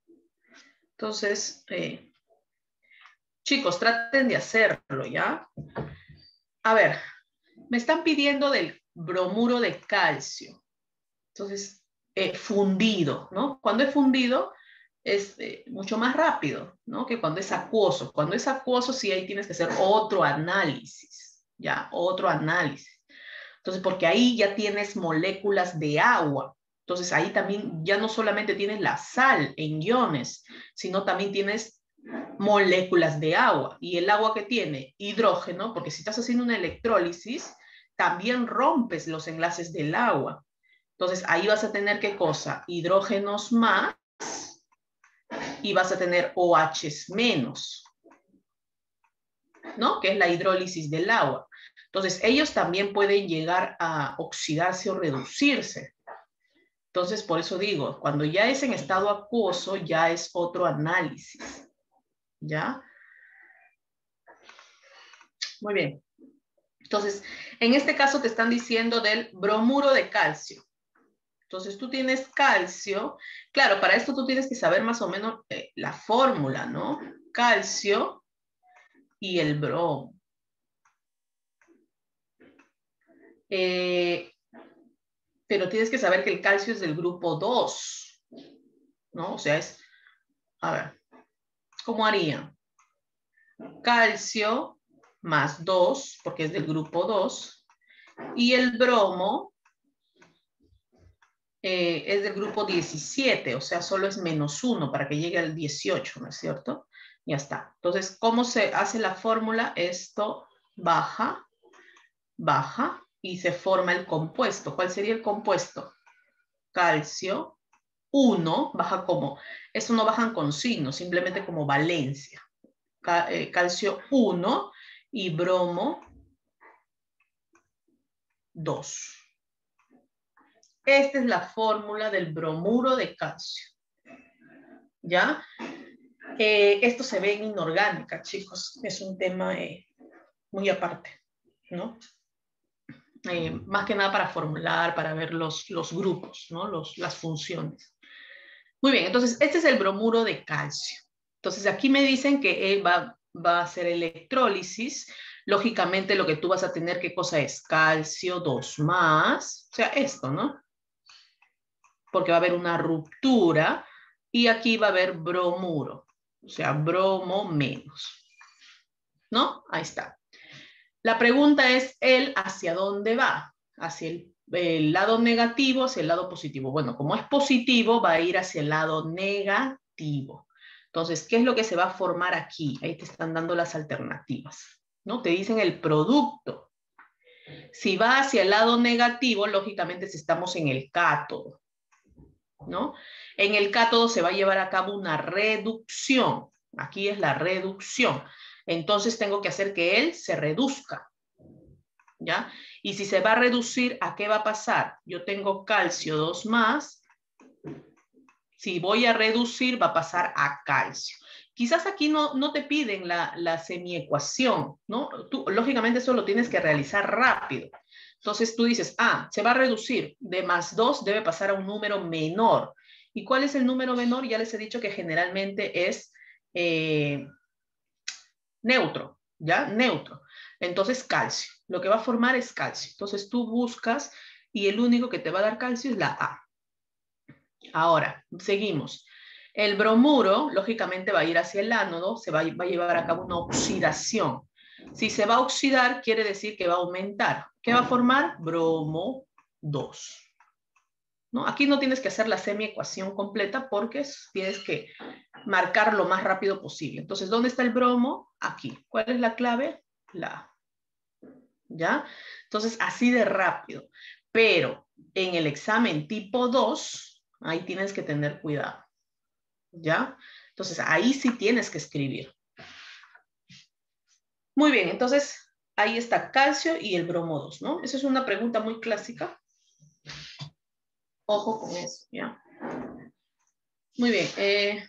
Entonces, chicos, traten de hacerlo, ¿ya? A ver, me están pidiendo del bromuro de calcio. Entonces, fundido, ¿no? Cuando es fundido es mucho más rápido, ¿no? Que cuando es acuoso. Cuando es acuoso, sí, ahí tienes que hacer otro análisis, ¿ya? Otro análisis. Entonces, porque ahí ya tienes moléculas de agua. Entonces, ahí también ya no solamente tienes la sal en iones, sino también tienes moléculas de agua. Y el agua que tiene hidrógeno, porque si estás haciendo una electrólisis, también rompes los enlaces del agua. Entonces, ahí vas a tener, ¿qué cosa? Hidrógenos más y vas a tener OHs menos, ¿no? Que es la hidrólisis del agua. Entonces, ellos también pueden llegar a oxidarse o reducirse. Entonces, por eso digo, cuando ya es en estado acuoso, ya es otro análisis, ¿ya? Muy bien. Entonces, en este caso te están diciendo del bromuro de calcio. Entonces tú tienes calcio, claro, para esto tú tienes que saber más o menos la fórmula, ¿no? Calcio y el bromo. Pero tienes que saber que el calcio es del grupo 2, ¿no? O sea, es, a ver, ¿cómo haría? Calcio más 2, porque es del grupo 2, y el bromo es del grupo 17, o sea, solo es -1 para que llegue al 18, ¿no es cierto? Ya está. Entonces, ¿cómo se hace la fórmula? Esto baja, baja, y se forma el compuesto. ¿Cuál sería el compuesto? Calcio 1, baja como, esto no bajan con signo, simplemente como valencia. Calcio 1 y bromo 2. Esta es la fórmula del bromuro de calcio. ¿Ya? Esto se ve en inorgánica, chicos. Es un tema muy aparte, ¿no? Más que nada para formular, para ver los grupos, ¿no? Las funciones. Muy bien, entonces este es el bromuro de calcio. Entonces aquí me dicen que va a hacer electrólisis. Lógicamente lo que tú vas a tener, ¿qué cosa es? Calcio 2 más, o sea, esto, ¿no? Porque va a haber una ruptura y aquí va a haber bromuro, o sea, bromo menos, ¿no? Ahí está. La pregunta es, ¿él hacia dónde va? Hacia el lado negativo, hacia el lado positivo. Bueno, como es positivo, va a ir hacia el lado negativo. Entonces, ¿qué es lo que se va a formar aquí? Ahí te están dando las alternativas, ¿no? Te dicen el producto. Si va hacia el lado negativo, lógicamente si estamos en el cátodo, ¿no? En el cátodo se va a llevar a cabo una reducción. Aquí es la reducción. Entonces tengo que hacer que él se reduzca, ¿ya? Y si se va a reducir, ¿a qué va a pasar? Yo tengo calcio 2 más. Si voy a reducir, va a pasar a calcio. Quizás aquí no te piden la semiecuación, ¿no? Tú, lógicamente, eso lo tienes que realizar rápido. Entonces tú dices, se va a reducir. De +2 debe pasar a un número menor. ¿Y cuál es el número menor? Ya les he dicho que generalmente es neutro, ¿ya? Neutro. Entonces, calcio. Lo que va a formar es calcio. Entonces, tú buscas y el único que te va a dar calcio es la A. Ahora, seguimos. El bromuro, lógicamente, va a ir hacia el ánodo, se va a llevar a cabo una oxidación. Si se va a oxidar, quiere decir que va a aumentar. ¿Qué va a formar? Bromo 2. ¿No? Aquí no tienes que hacer la semiecuación completa porque tienes que marcar lo más rápido posible. Entonces, ¿dónde está el bromo? Aquí. ¿Cuál es la clave? La A. ¿Ya? Entonces, así de rápido. Pero en el examen tipo 2, ahí tienes que tener cuidado. ¿Ya? Entonces, ahí sí tienes que escribir. Muy bien, entonces, ahí está calcio y el bromo 2, ¿no? Esa es una pregunta muy clásica. Ojo con eso, ¿ya? Muy bien.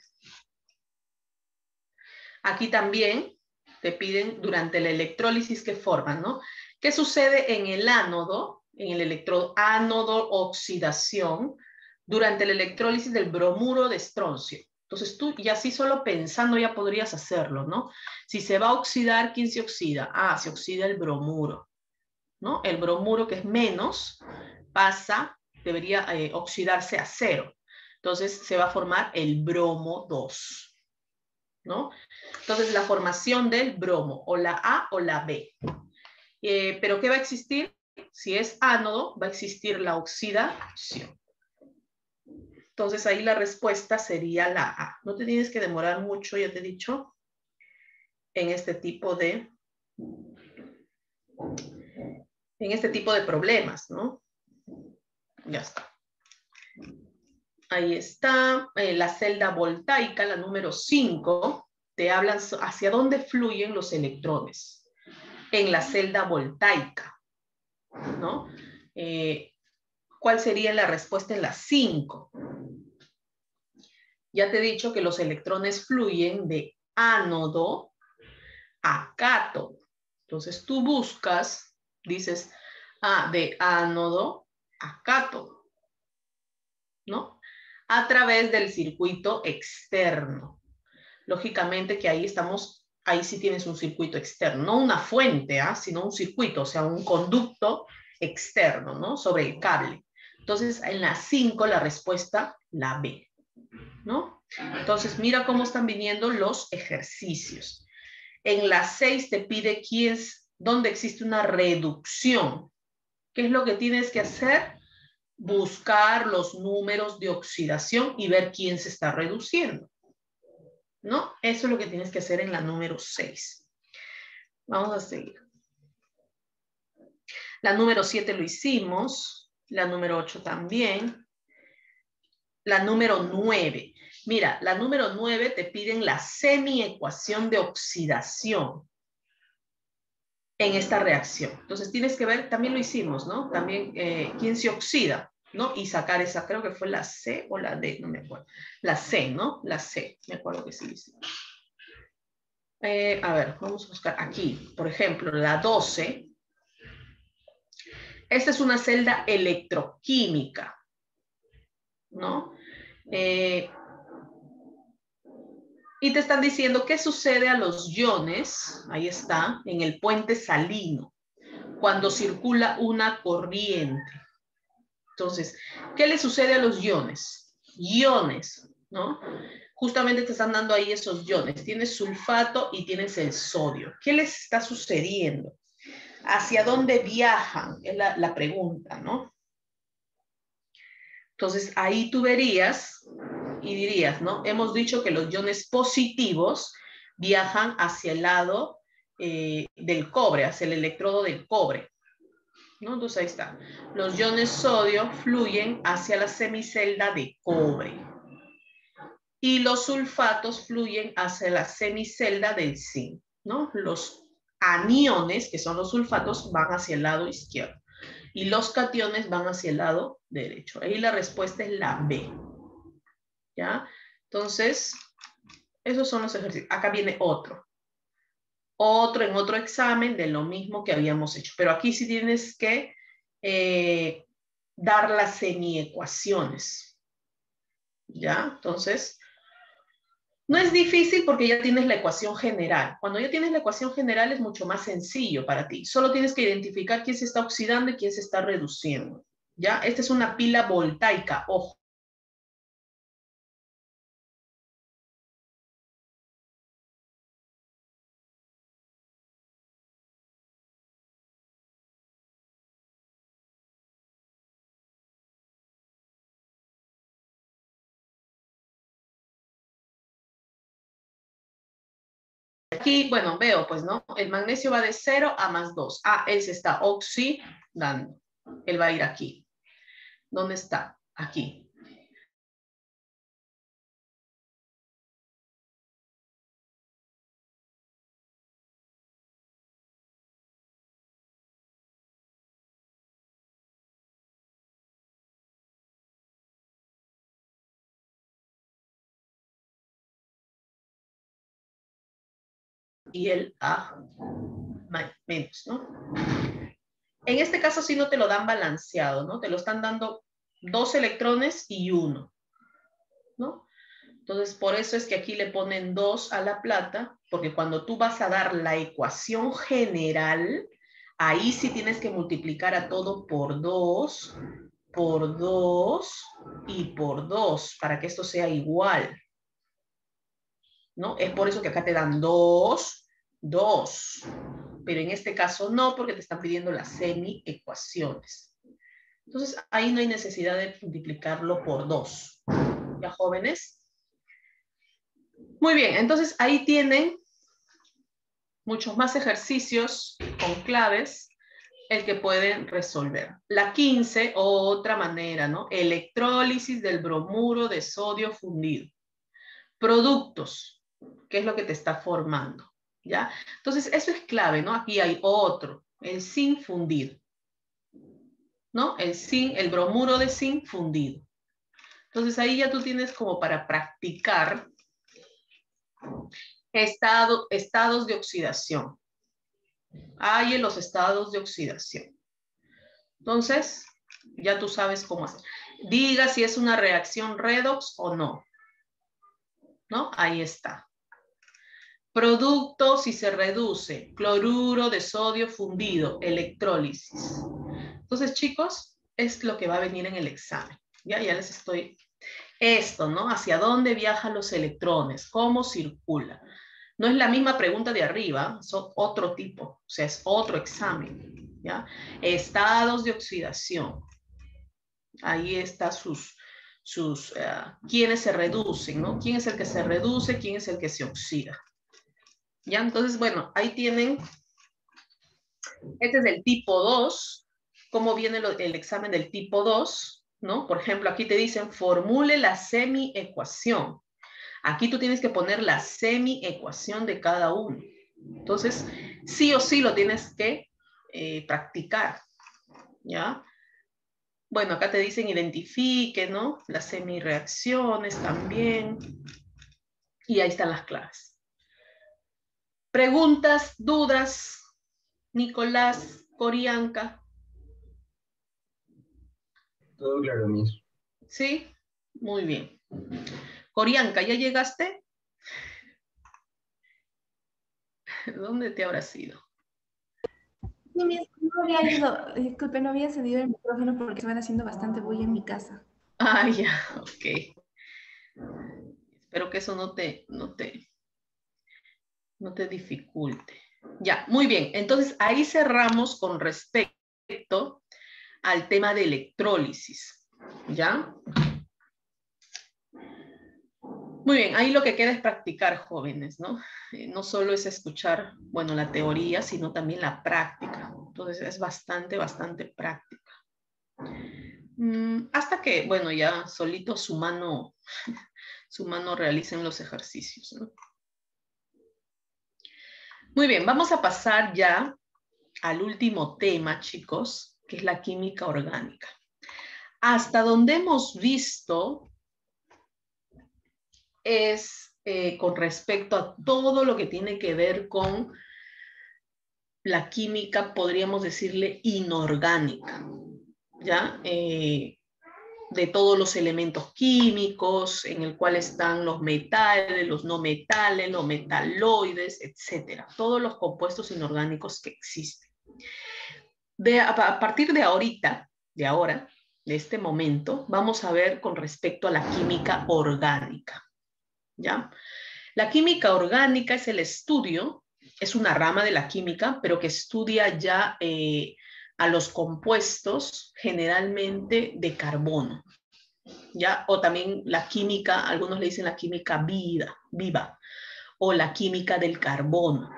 Aquí también te piden durante la electrólisis que forman, ¿no? ¿Qué sucede en el ánodo, en el electrodo ánodo oxidación, durante la electrólisis del bromuro de estroncio? Entonces tú, y así solo pensando ya podrías hacerlo, ¿no? Si se va a oxidar, ¿quién se oxida? Se oxida el bromuro, ¿no? El bromuro, que es menos, debería oxidarse a 0. Entonces se va a formar el bromo 2. ¿No? Entonces, la formación del bromo, o la A o la B. ¿Pero qué va a existir? Si es ánodo, va a existir la oxidación. Entonces, ahí la respuesta sería la A. No te tienes que demorar mucho, ya te he dicho, en este tipo de problemas, ¿no? Ya está. Ahí está, la celda voltaica, la número 5, te hablan hacia dónde fluyen los electrones en la celda voltaica, ¿no? ¿Cuál sería la respuesta en la 5? Ya te he dicho que los electrones fluyen de ánodo a cátodo. Entonces tú buscas, dices, de ánodo a cátodo, ¿no? A través del circuito externo. Lógicamente que ahí sí tienes un circuito externo, no una fuente, sino un circuito, o sea, un conducto externo, ¿no? Sobre el cable. Entonces, en la 5, la respuesta, la B, ¿no? Entonces, mira cómo están viniendo los ejercicios. En la 6 te pide dónde existe una reducción. ¿Qué es lo que tienes que hacer? buscar los números de oxidación y ver quién se está reduciendo, ¿no? Eso es lo que tienes que hacer en la número 6. Vamos a seguir. La número 7 lo hicimos, la número 8 también, la número 9. Mira, la número 9 te piden la semiecuación de oxidación en esta reacción. Entonces tienes que ver, también lo hicimos, ¿no? También quién se oxida, ¿no? Y sacar esa, creo que fue la C o la D, no me acuerdo. La C, ¿no? La C, me acuerdo que sí lo hicimos. A ver, vamos a buscar aquí, por ejemplo, la 12. Esta es una celda electroquímica, ¿no? Y te están diciendo qué sucede a los iones, ahí está, en el puente salino, cuando circula una corriente. Entonces, ¿qué le sucede a los iones? Iones, ¿no? Justamente te están dando ahí esos iones. Tienes sulfato y tienes el sodio. ¿Qué les está sucediendo? ¿Hacia dónde viajan? Es la pregunta, ¿no? Entonces, ahí tú verías y dirías, ¿no? Hemos dicho que los iones positivos viajan hacia el lado del cobre, hacia el electrodo del cobre, ¿no? Entonces ahí está. Los iones sodio fluyen hacia la semicelda de cobre. Y los sulfatos fluyen hacia la semicelda del zinc, ¿no? Los aniones, que son los sulfatos, van hacia el lado izquierdo. Y los cationes van hacia el lado derecho. Ahí la respuesta es la B. ¿Ya? Entonces, esos son los ejercicios. Acá viene otro. Otro en otro examen de lo mismo que habíamos hecho. Pero aquí sí tienes que dar las semiecuaciones. ¿Ya? Entonces, no es difícil porque ya tienes la ecuación general. Cuando ya tienes la ecuación general es mucho más sencillo para ti. Solo tienes que identificar quién se está oxidando y quién se está reduciendo. ¿Ya? Esta es una pila voltaica, ojo. Aquí, bueno, veo, pues, ¿no? El magnesio va de 0 a +2. Ah, él se está oxidando. Él va a ir aquí. ¿Dónde está? Aquí. Y el A menos, ¿no? En este caso sí no te lo dan balanceado, ¿no? Te lo están dando 2 electrones y 1, ¿no? Entonces, por eso es que aquí le ponen 2 a la plata, porque cuando tú vas a dar la ecuación general, ahí sí tienes que multiplicar a todo por 2 y por 2, para que esto sea igual, ¿no? Es por eso que acá te dan 2, 2. Pero en este caso no, porque te están pidiendo las semiecuaciones. Entonces, ahí no hay necesidad de multiplicarlo por 2. ¿Ya, jóvenes? Muy bien, entonces ahí tienen muchos más ejercicios con claves el que pueden resolver. La 15, otra manera, ¿no? Electrólisis del bromuro de sodio fundido. Productos, ¿qué es lo que te está formando? ¿Ya? Entonces, eso es clave, ¿no? Aquí hay otro, el zinc fundido, ¿no? El zinc, el bromuro de zinc fundido. Entonces, ahí ya tú tienes como para practicar estados de oxidación. Hay en los estados de oxidación. Entonces, ya tú sabes cómo hacer. Diga si es una reacción redox o no. ¿No? Ahí está. Producto si se reduce, cloruro de sodio fundido, electrólisis. Entonces, chicos, es lo que va a venir en el examen. Ya les estoy... Esto, ¿no? ¿Hacia dónde viajan los electrones? ¿Cómo circula? No es la misma pregunta de arriba, es otro tipo, o sea, es otro examen, ¿ya? Estados de oxidación. Ahí está quiénes se reducen, ¿no? ¿Quién es el que se reduce? ¿Quién es el que se oxida? Ya, entonces, bueno, ahí tienen. Este es del tipo 2. ¿Cómo viene el examen del tipo 2? ¿No? Por ejemplo, aquí te dicen, formule la semiecuación. Aquí tú tienes que poner la semiecuación de cada uno. Entonces, sí o sí lo tienes que practicar, ¿ya? Bueno, acá te dicen identifique, ¿no? Las semireacciones también. Y ahí están las claves. Preguntas, dudas, Nicolás, Corianca. Todo claro, Miss. ¿Sí? Muy bien. Corianca, ¿ya llegaste? ¿Dónde te habrás ido? Sí, no había ido, disculpe, no había encendido el micrófono porque se van haciendo bastante bulla en mi casa. Ah, ya, ok. Espero que eso no te dificulte. Ya, muy bien. Entonces, ahí cerramos con respecto al tema de electrólisis. ¿Ya? Muy bien, ahí lo que queda es practicar, jóvenes, ¿no? No solo es escuchar, bueno, la teoría, sino también la práctica. Entonces, es bastante práctica. Hasta que, bueno, ya solito su mano realicen los ejercicios, ¿no? Muy bien, vamos a pasar ya al último tema, chicos, que es la química orgánica. Hasta donde hemos visto es con respecto a todo lo que tiene que ver con la química, podríamos decirle inorgánica, ¿ya? De todos los elementos químicos, en el cual están los metales, los no metales, los metaloides, etcétera. Todos los compuestos inorgánicos que existen. A partir de ahorita, de este momento, vamos a ver con respecto a la química orgánica, ¿ya? La química orgánica es el estudio, es una rama de la química, pero que estudia ya a los compuestos generalmente de carbono, ¿ya? O también la química, algunos le dicen la química viva, o la química del carbono,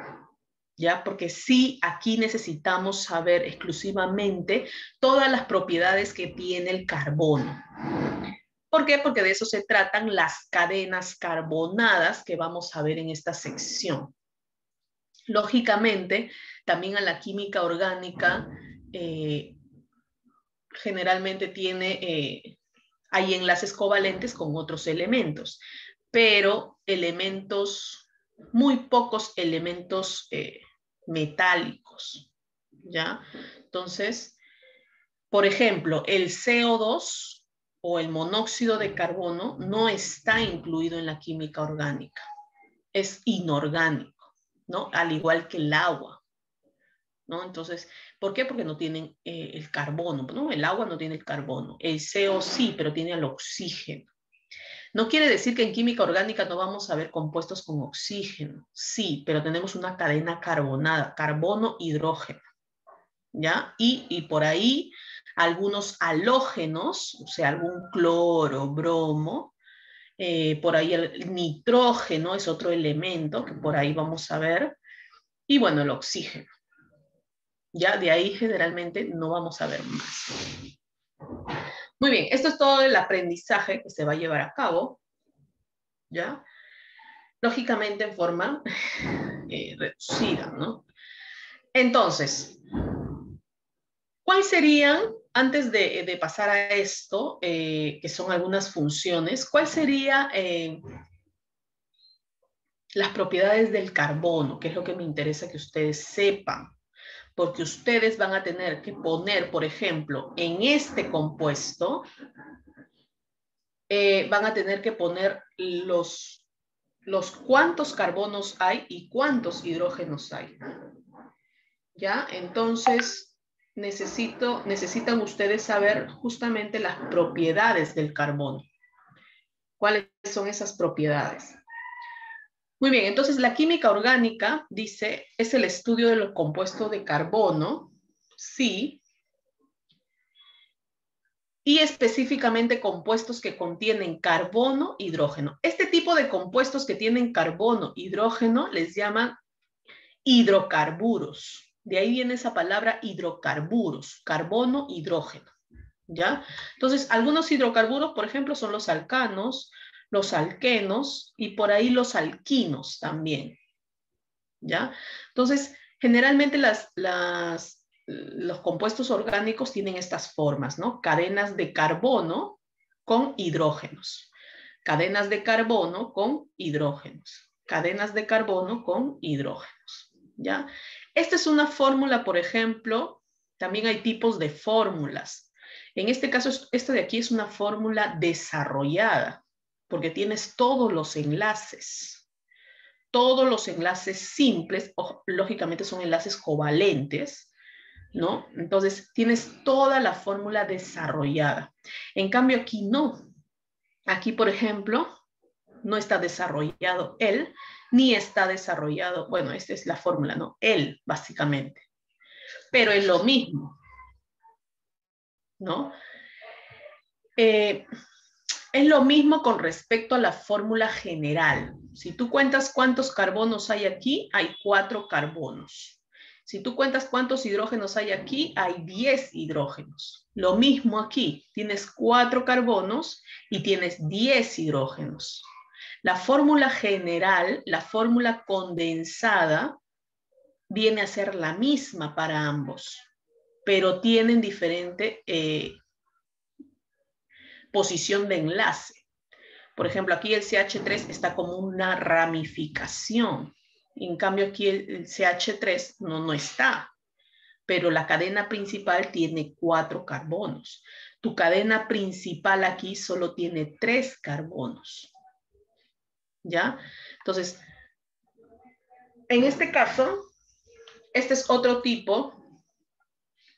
¿ya? Porque sí, aquí necesitamos saber exclusivamente todas las propiedades que tiene el carbono. ¿Por qué? Porque de eso se tratan las cadenas carbonadas que vamos a ver en esta sección. Lógicamente, también a la química orgánica generalmente hay enlaces covalentes con otros elementos, pero muy pocos elementos metálicos, ¿ya? Entonces, por ejemplo, el CO2 o el monóxido de carbono no está incluido en la química orgánica, es inorgánico, ¿no? Al igual que el agua, ¿no? Entonces, ¿por qué? Porque no tienen el carbono, ¿no? El agua no tiene el carbono, el CO sí, pero tiene el oxígeno. No quiere decir que en química orgánica no vamos a ver compuestos con oxígeno, sí, pero tenemos una cadena carbonada, carbono-hidrógeno, ¿ya? Y por ahí algunos halógenos, o sea, algún cloro, bromo, por ahí el nitrógeno es otro elemento que por ahí vamos a ver, y bueno, el oxígeno. Ya de ahí generalmente no vamos a ver más. Muy bien, esto es todo el aprendizaje que se va a llevar a cabo, ¿ya? Lógicamente en forma reducida, ¿no? Entonces, ¿cuáles serían, antes de pasar a esto, que son algunas funciones, cuáles serían las propiedades del carbono? Que es lo que me interesa que ustedes sepan. Porque ustedes van a tener que poner, por ejemplo, en este compuesto, van a tener que poner los cuántos carbonos hay y cuántos hidrógenos hay. ¿Ya? Entonces, necesitan ustedes saber justamente las propiedades del carbono. ¿Cuáles son esas propiedades? Muy bien, entonces la química orgánica, dice, es el estudio de los compuestos de carbono, sí, y específicamente compuestos que contienen carbono, hidrógeno. Este tipo de compuestos que tienen carbono, hidrógeno, les llaman hidrocarburos. De ahí viene esa palabra hidrocarburos, carbono, hidrógeno. ¿Ya? Entonces, algunos hidrocarburos, por ejemplo, son los alcanos, los alquenos y por ahí los alquinos también. ¿Ya? Entonces, generalmente los compuestos orgánicos tienen estas formas, ¿no? Cadenas de carbono con hidrógenos. Cadenas de carbono con hidrógenos. Cadenas de carbono con hidrógenos. ¿Ya? Esta es una fórmula, por ejemplo, también hay tipos de fórmulas. En este caso, esta de aquí es una fórmula desarrollada, porque tienes todos los enlaces. Todos los enlaces simples, lógicamente son enlaces covalentes, ¿no? Entonces, tienes toda la fórmula desarrollada. En cambio, aquí no. Aquí, por ejemplo, no está desarrollado el, ni está desarrollado, bueno, esta es la fórmula, ¿no? El, básicamente. Pero es lo mismo, ¿no? Es lo mismo con respecto a la fórmula general. Si tú cuentas cuántos carbonos hay aquí, hay 4 carbonos. Si tú cuentas cuántos hidrógenos hay aquí, hay 10 hidrógenos. Lo mismo aquí, tienes 4 carbonos y tienes 10 hidrógenos. La fórmula general, la fórmula condensada, viene a ser la misma para ambos, pero tienen diferente posición de enlace. Por ejemplo, aquí el CH3 está como una ramificación. En cambio, aquí el CH3 no está. Pero la cadena principal tiene 4 carbonos. Tu cadena principal aquí solo tiene 3 carbonos. ¿Ya? Entonces, en este caso, este es otro tipo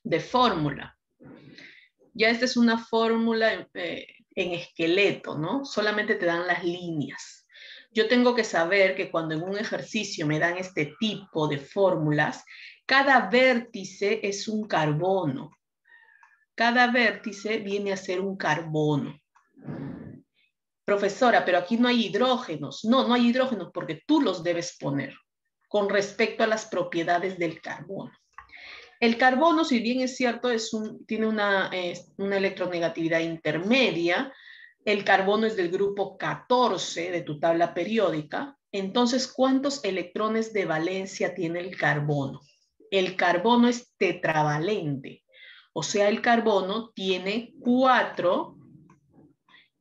de fórmula. Ya esta es una fórmula en esqueleto, ¿no? Solamente te dan las líneas. Yo tengo que saber que cuando en un ejercicio me dan este tipo de fórmulas, cada vértice es un carbono. Cada vértice viene a ser un carbono. Profesora, pero aquí no hay hidrógenos. No, no hay hidrógenos porque tú los debes poner con respecto a las propiedades del carbono. El carbono, si bien es cierto, tiene una electronegatividad intermedia. El carbono es del grupo 14 de tu tabla periódica. Entonces, ¿cuántos electrones de valencia tiene el carbono? El carbono es tetravalente. O sea, el carbono tiene 4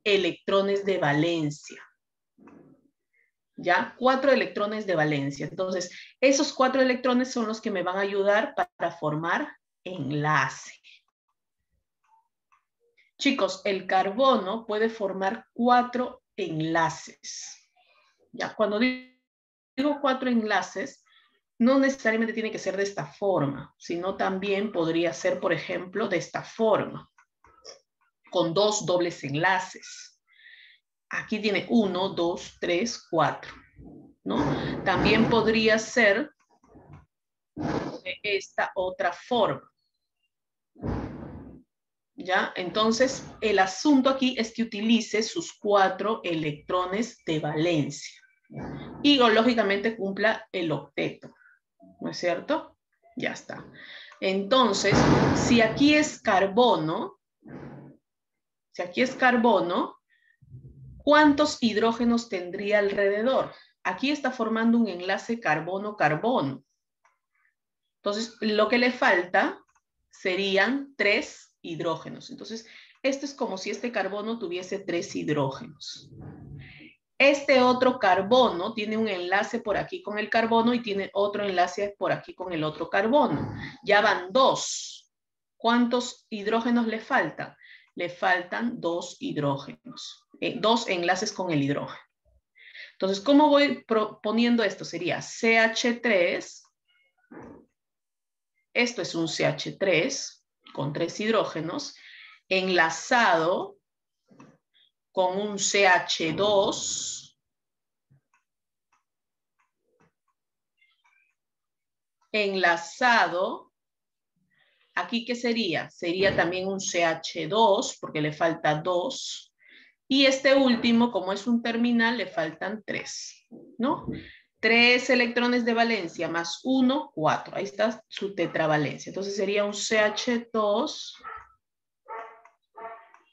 electrones de valencia. ¿Ya? 4 electrones de valencia. Entonces, esos 4 electrones son los que me van a ayudar para formar enlace. Chicos, el carbono puede formar 4 enlaces. ¿Ya? Cuando digo 4 enlaces, no necesariamente tiene que ser de esta forma, sino también podría ser, por ejemplo, de esta forma, con 2 dobles enlaces. Aquí tiene 1, 2, 3, 4. ¿No? También podría ser de esta otra forma. ¿Ya? Entonces, el asunto aquí es que utilice sus 4 electrones de valencia. Y lógicamente cumpla el octeto. ¿No es cierto? Ya está. Entonces, si aquí es carbono, ¿cuántos hidrógenos tendría alrededor? Aquí está formando un enlace carbono-carbono. Entonces, lo que le falta serían 3 hidrógenos. Entonces, esto es como si este carbono tuviese 3 hidrógenos. Este otro carbono tiene un enlace por aquí con el carbono y tiene otro enlace por aquí con el otro carbono. Ya van 2. ¿Cuántos hidrógenos le faltan? Le faltan 2 hidrógenos. 2 enlaces con el hidrógeno. Entonces, ¿cómo voy poniendo esto? Sería CH3. Esto es un CH3 con 3 hidrógenos enlazado con un CH2 enlazado Aquí, ¿qué sería? Sería también un CH2, porque le falta 2. Y este último, como es un terminal, le faltan 3, ¿no? 3 electrones de valencia más 1, 4. Ahí está su tetravalencia. Entonces sería un CH2,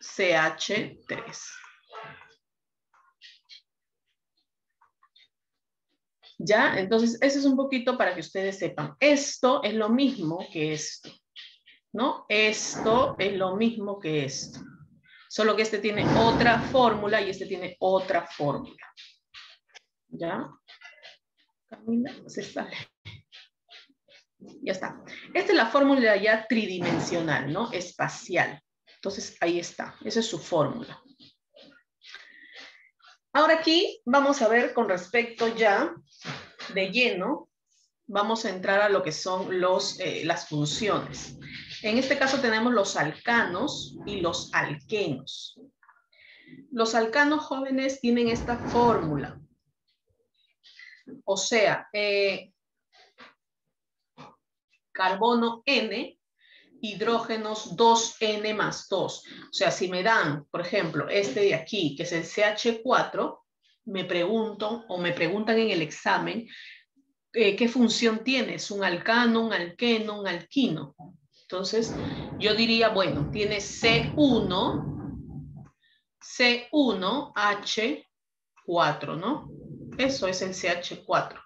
CH3. ¿Ya? Entonces, eso es un poquito para que ustedes sepan. Esto es lo mismo que esto, ¿no? Esto es lo mismo que esto. Solo que este tiene otra fórmula y este tiene otra fórmula. ¿Ya? Camila, se sale. Ya está. Esta es la fórmula ya tridimensional, ¿no? Espacial. Entonces, ahí está. Esa es su fórmula. Ahora aquí vamos a ver con respecto ya de lleno, vamos a entrar a lo que son las funciones. En este caso tenemos los alcanos y los alquenos. Los alcanos jóvenes tienen esta fórmula. O sea, carbono N, hidrógenos 2N más 2. O sea, si me dan, por ejemplo, este de aquí, que es el CH4, me preguntan en el examen, ¿qué función tiene? ¿Es un alcano, un alqueno, un alquino? Entonces, yo diría, bueno, tiene C1H4, ¿no? Eso es el CH4.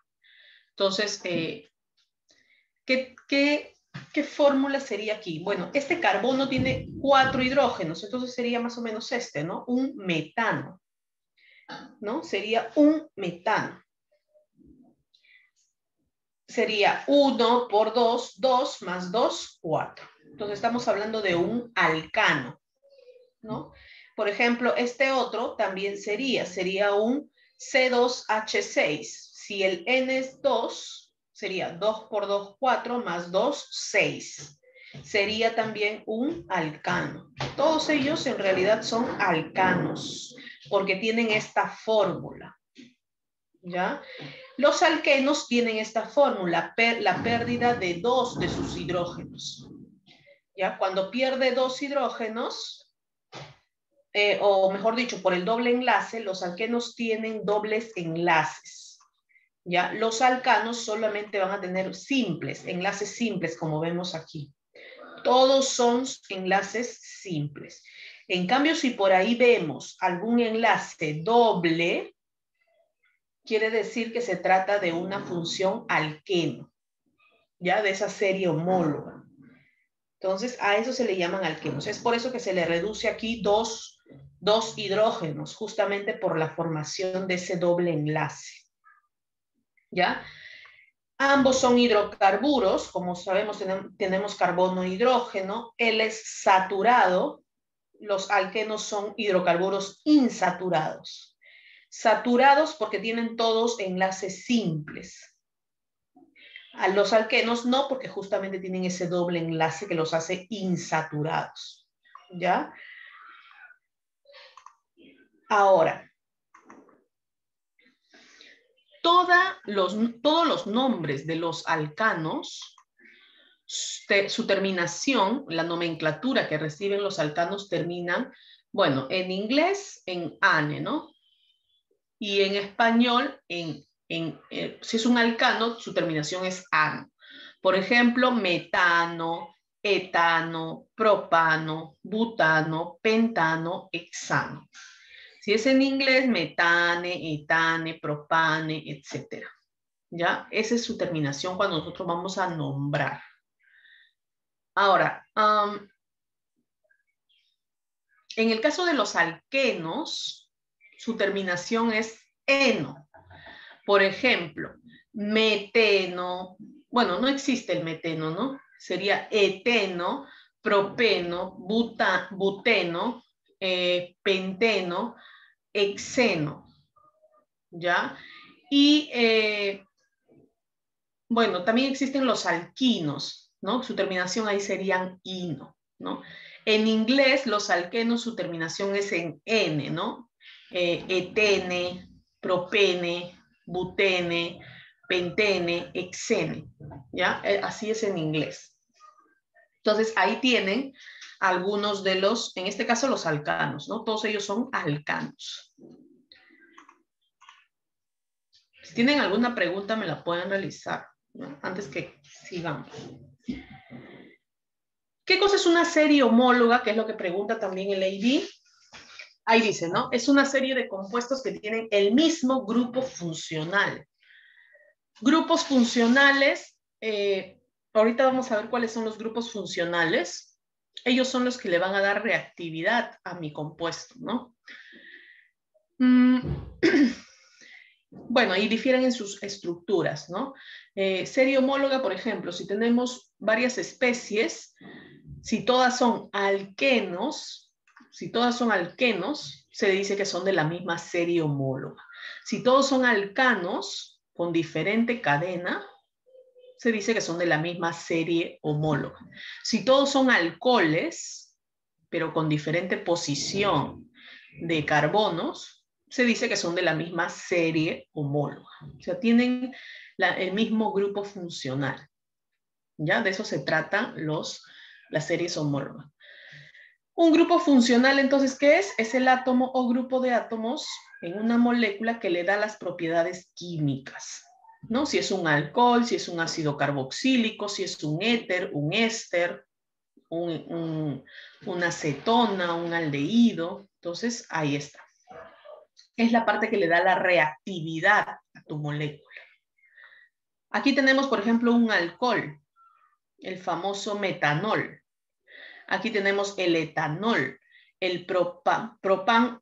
Entonces, ¿qué fórmula sería aquí? Bueno, este carbono tiene 4 hidrógenos, entonces sería más o menos este, ¿no? Un metano, ¿no? Sería un metano. Sería 1 por 2, 2 más 2, 4. Entonces estamos hablando de un alcano, ¿no? Por ejemplo, este otro también sería un C2H6. Si el N es 2, sería 2 por 2, 4, más 2, 6. Sería también un alcano. Todos ellos en realidad son alcanos, porque tienen esta fórmula, ¿ya? Los alquenos tienen esta fórmula, la pérdida de 2 de sus hidrógenos. ¿Ya? Cuando pierde 2 hidrógenos, o mejor dicho, por el doble enlace, los alquenos tienen dobles enlaces. ¿Ya? Los alcanos solamente van a tener enlaces simples, como vemos aquí. Todos son enlaces simples. En cambio, si por ahí vemos algún enlace doble, quiere decir que se trata de una función alqueno, ya de esa serie homóloga. Entonces, a eso se le llaman alquenos. Es por eso que se le reduce aquí dos hidrógenos, justamente por la formación de ese doble enlace. ¿Ya? Ambos son hidrocarburos, como sabemos tenemos carbono e hidrógeno. Él es saturado, los alquenos son hidrocarburos insaturados. Saturados porque tienen todos enlaces simples. A los alquenos no, porque justamente tienen ese doble enlace que los hace insaturados. ¿Ya? Ahora, todos los nombres de los alcanos, su terminación, la nomenclatura que reciben los alcanos terminan, bueno, en inglés en ane, ¿no? Y en español, si es un alcano, su terminación es ano. Por ejemplo, metano, etano, propano, butano, pentano, hexano. Si es en inglés, metane, etane, propane, etc. ¿Ya? Esa es su terminación cuando nosotros vamos a nombrar. Ahora, en el caso de los alquenos, su terminación es eno. Por ejemplo, meteno, bueno, no existe el meteno, ¿no? Sería eteno, propeno, buteno, penteno, hexeno, ¿ya? Y, bueno, también existen los alquinos, ¿no? Su terminación ahí serían ino, ¿no? En inglés, los alquenos, su terminación es en ene, ¿no? Etene, propene, butene, pentene, hexene, ¿ya? Así es en inglés. Entonces, ahí tienen algunos de los, en este caso, los alcanos, ¿no? Todos ellos son alcanos. Si tienen alguna pregunta, me la pueden realizar, ¿no? Antes que sigamos. ¿Qué cosa es una serie homóloga? Que es lo que pregunta también el AB. Ahí dice, ¿no? Es una serie de compuestos que tienen el mismo grupo funcional. Grupos funcionales, ahorita vamos a ver cuáles son los grupos funcionales. Ellos son los que le van a dar reactividad a mi compuesto, ¿no? Bueno, y difieren en sus estructuras, ¿no? Serie homóloga, por ejemplo, si tenemos varias especies, si todas son alquenos, se dice que son de la misma serie homóloga. Si todos son alcanos con diferente cadena, se dice que son de la misma serie homóloga. Si todos son alcoholes, pero con diferente posición de carbonos, se dice que son de la misma serie homóloga. O sea, tienen el mismo grupo funcional. ¿Ya? De eso se tratan las series homólogas. Un grupo funcional, entonces, ¿qué es? Es el átomo o grupo de átomos en una molécula que le da las propiedades químicas, ¿no? Si es un alcohol, si es un ácido carboxílico, si es un éter, un éster, una acetona, un aldehído. Entonces, ahí está. Es la parte que le da la reactividad a tu molécula. Aquí tenemos, por ejemplo, un alcohol, el famoso metanol. Aquí tenemos el etanol, el propan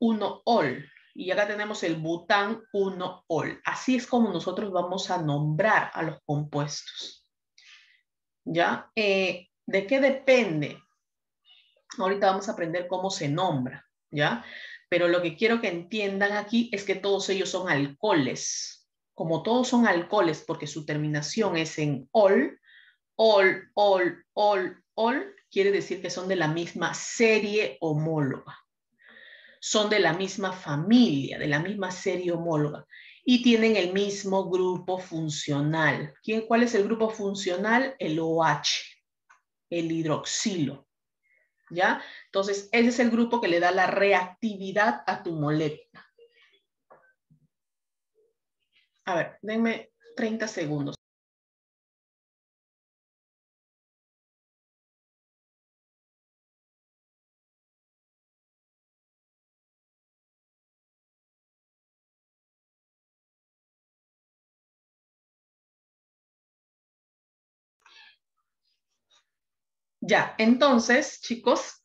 1-ol. Y acá tenemos el bután 1-ol. Así es como nosotros vamos a nombrar a los compuestos. ¿Ya? ¿De qué depende? Ahorita vamos a aprender cómo se nombra, ¿ya? Pero lo que quiero que entiendan aquí es que todos ellos son alcoholes. Como todos son alcoholes, porque su terminación es en ol, quiere decir que son de la misma serie homóloga. Son de la misma familia, de la misma serie homóloga. Y tienen el mismo grupo funcional. ¿Cuál es el grupo funcional? El OH, el hidroxilo. ¿Ya? Entonces, ese es el grupo que le da la reactividad a tu molécula. A ver, denme 30 segundos. Ya, entonces, chicos,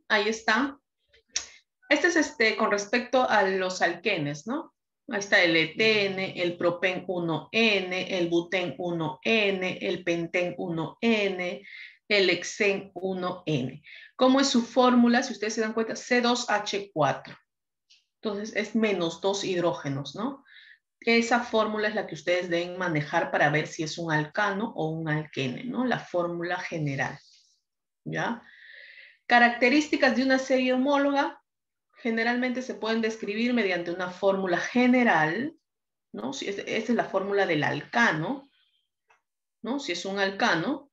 ahí está. Este es con respecto a los alquenes, ¿no? Ahí está el etene, el propen 1N, el buten 1N, el penten 1N, el hexen 1N. ¿Cómo es su fórmula? Si ustedes se dan cuenta, C2H4. Entonces es menos 2 hidrógenos, ¿no? Esa fórmula es la que ustedes deben manejar para ver si es un alcano o un alquene, ¿no? La fórmula general, ¿ya? Características de una serie homóloga generalmente se pueden describir mediante una fórmula general, ¿no? Esta es la fórmula del alcano, ¿no? Si es un alcano,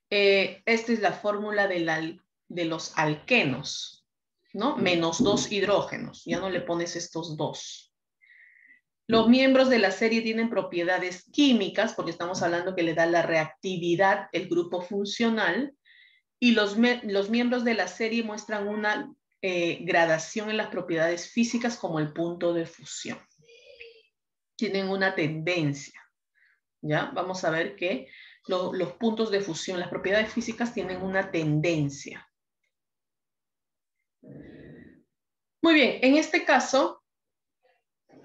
esta es la fórmula de los alquenos, ¿no? Menos 2 hidrógenos, ya no le pones estos 2. Los miembros de la serie tienen propiedades químicas, porque estamos hablando que le da la reactividad el grupo funcional, y los miembros de la serie muestran una gradación en las propiedades físicas como el punto de fusión. Tienen una tendencia, ¿ya? Vamos a ver que los puntos de fusión, las propiedades físicas tienen una tendencia. Muy bien, en este caso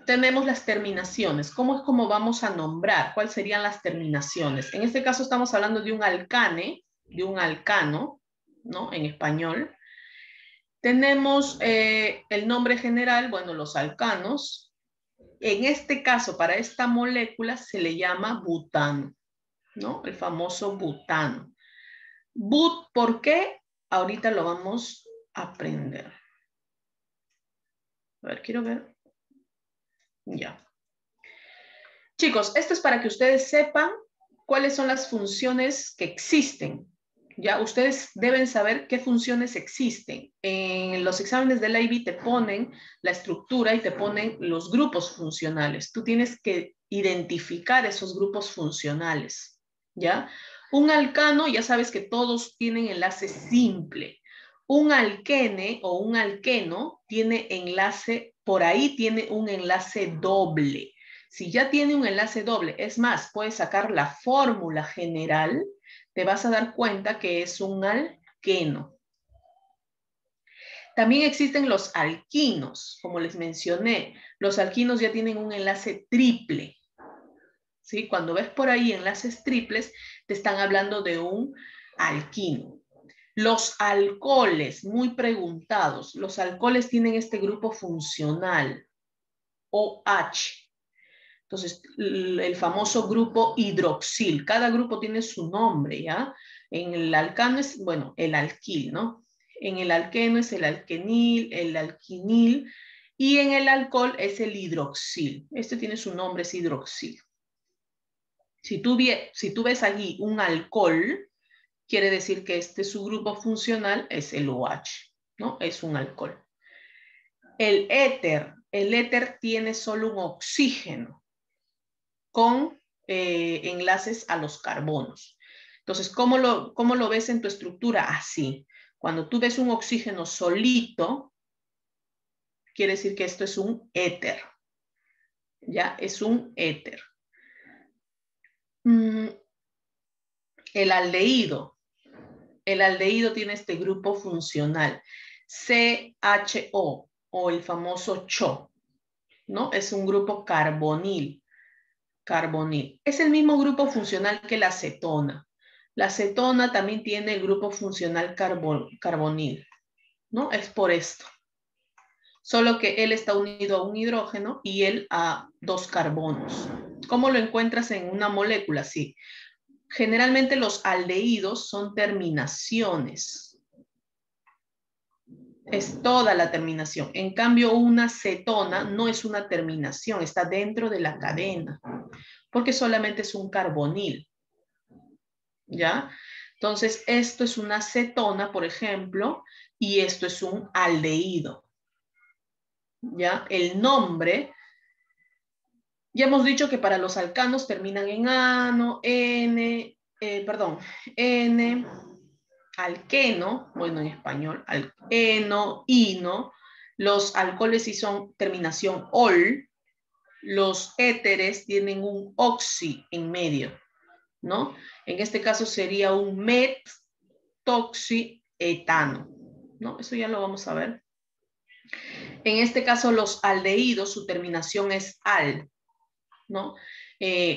tenemos las terminaciones. ¿Cómo es como vamos a nombrar? ¿Cuáles serían las terminaciones? En este caso estamos hablando de un alcane, de un alcano, ¿no? En español. Tenemos el nombre general, bueno, los alcanos. En este caso, para esta molécula se le llama butano, ¿no? El famoso butano. ¿Por qué? Ahorita lo vamos a aprender. A ver, quiero ver. Ya. Chicos, esto es para que ustedes sepan cuáles son las funciones que existen. Ya, ustedes deben saber qué funciones existen. En los exámenes del IB te ponen la estructura y te ponen los grupos funcionales. Tú tienes que identificar esos grupos funcionales, ¿ya? Un alcano, ya sabes que todos tienen enlace simple. Un alquene o un alqueno tiene enlace, por ahí tiene un enlace doble. Si ya tiene un enlace doble, es más, puedes sacar la fórmula general, te vas a dar cuenta que es un alqueno. También existen los alquinos, como les mencioné. Los alquinos ya tienen un enlace triple. ¿Sí? Cuando ves por ahí enlaces triples, te están hablando de un alquino. Los alcoholes, muy preguntados. Los alcoholes tienen este grupo funcional, OH. Entonces, el famoso grupo hidroxil. Cada grupo tiene su nombre, ¿ya? En el alcano es, bueno, el alquil, ¿no? En el alqueno es el alquenil, el alquinil, y en el alcohol es el hidroxil. Este tiene su nombre, es hidroxil. Si tú ves allí un alcohol, quiere decir que su grupo funcional es el OH, ¿no? Es un alcohol. El éter tiene solo un oxígeno con enlaces a los carbonos. Entonces, ¿cómo lo ves en tu estructura? Así. Cuando tú ves un oxígeno solito, quiere decir que esto es un éter. ¿Ya? Es un éter. El aldehído. El aldehído tiene este grupo funcional. CHO o el famoso CHO, ¿no? Es un grupo carbonil. Carbonil. Es el mismo grupo funcional que la acetona. La acetona también tiene el grupo funcional carbonil, ¿no? Es por esto. Solo que él está unido a un hidrógeno y él a 2 carbonos. ¿Cómo lo encuentras en una molécula? Sí. Generalmente los aldehídos son terminaciones. Es toda la terminación. En cambio, una cetona no es una terminación, está dentro de la cadena, porque solamente es un carbonil. ¿Ya? Entonces, esto es una cetona, por ejemplo, y esto es un aldehído. ¿Ya? El nombre, ya hemos dicho que para los alcanos terminan en ano, N, alqueno, bueno, en español, alqueno, ino. Los alcoholes sí son terminación ol. Los éteres tienen un oxi en medio, ¿no? En este caso sería un metoxietano, ¿no? Eso ya lo vamos a ver. En este caso los aldehídos, su terminación es al, ¿no?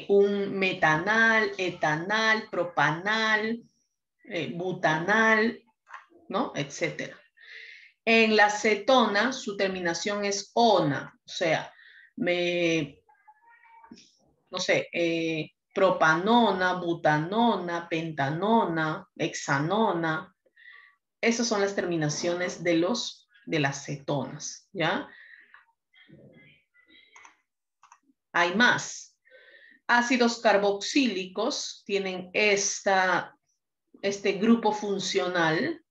Un metanal, etanal, propanal, butanal, ¿no? Etcétera. En la cetona, su terminación es ona, o sea, propanona, butanona, pentanona, hexanona. Esas son las terminaciones de las cetonas, ¿ya? Hay más. Ácidos carboxílicos tienen este grupo funcional,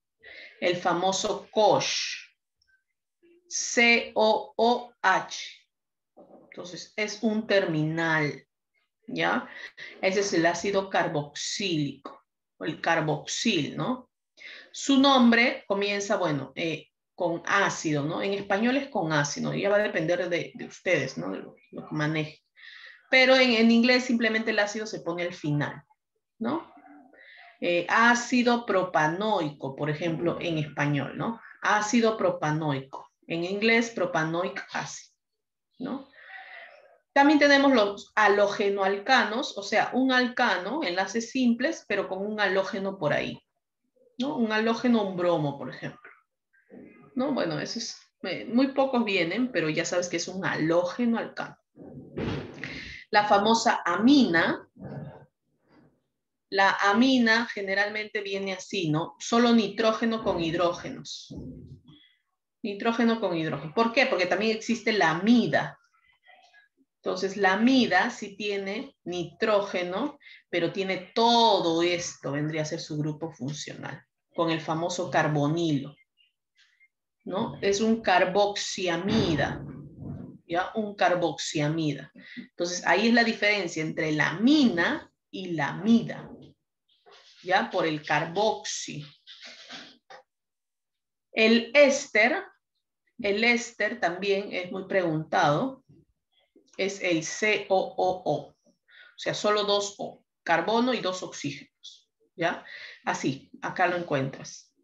el famoso COH, C-O-O-H. Entonces, es un terminal, ¿ya? Ese es el ácido carboxílico, o el carboxil, ¿no? Su nombre comienza, bueno, con ácido, ¿no? En español es con ácido, ya va a depender de ustedes, ¿no? De lo que manejen. Pero en inglés simplemente el ácido se pone al final, ¿no? Ácido propanoico, por ejemplo, en español, ¿no? Ácido propanoico. En inglés, propanoic acid, ¿no? También tenemos los halogenoalcanos, o sea, un alcano, enlaces simples, pero con un halógeno por ahí, ¿no? Un halógeno, un bromo, por ejemplo, ¿no? Bueno, eso es, muy pocos vienen, pero ya sabes que es un halógeno alcano. La famosa amina. La amina generalmente viene así, ¿no? Solo nitrógeno con hidrógenos. Nitrógeno con hidrógeno. ¿Por qué? Porque también existe la amida. Entonces, la amida sí tiene nitrógeno, pero tiene todo esto, vendría a ser su grupo funcional, con el famoso carbonilo, ¿no? Es un carboxiamida, ¿ya? Un carboxiamida. Entonces, ahí es la diferencia entre la amina y la amida, ¿ya? Por el carboxi. El éster también es muy preguntado, es el COOO, o sea, solo 2 O, carbono y 2 oxígenos, ¿ya? Así, acá lo encuentras,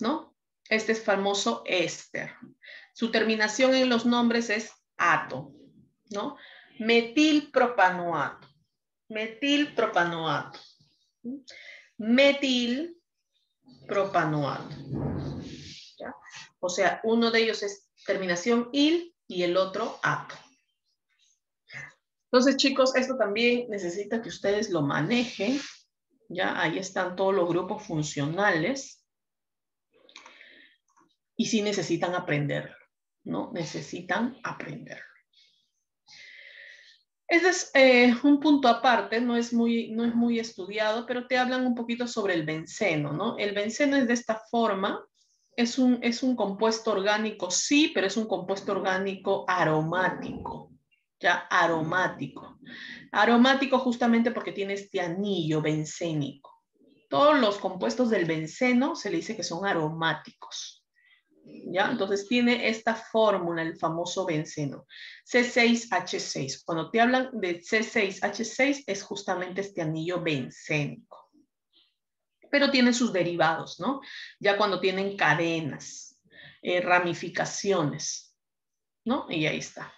¿no? Este es famoso éster. Su terminación en los nombres es ato, ¿no? Metilpropanoato, metilpropanoato, metilpropanoato, ¿ya? O sea, uno de ellos es terminación il y el otro ato. Entonces, chicos, esto también necesita que ustedes lo manejen, ¿ya? Ahí están todos los grupos funcionales. Y sí necesitan aprenderlo, ¿no? Necesitan aprenderlo. Ese es un punto aparte, no es muy estudiado, pero te hablan un poquito sobre el benceno, ¿no? El benceno es de esta forma, es un compuesto orgánico, sí, pero es un compuesto orgánico aromático, ¿ya? Aromático. Aromático justamente porque tiene este anillo bencénico. Todos los compuestos del benceno se le dice que son aromáticos. ¿Ya? Entonces tiene esta fórmula, el famoso benceno, C6H6. Cuando te hablan de C6H6 es justamente este anillo bencénico. Pero tiene sus derivados, ¿no? Ya cuando tienen cadenas, ramificaciones, ¿no? Y ahí está.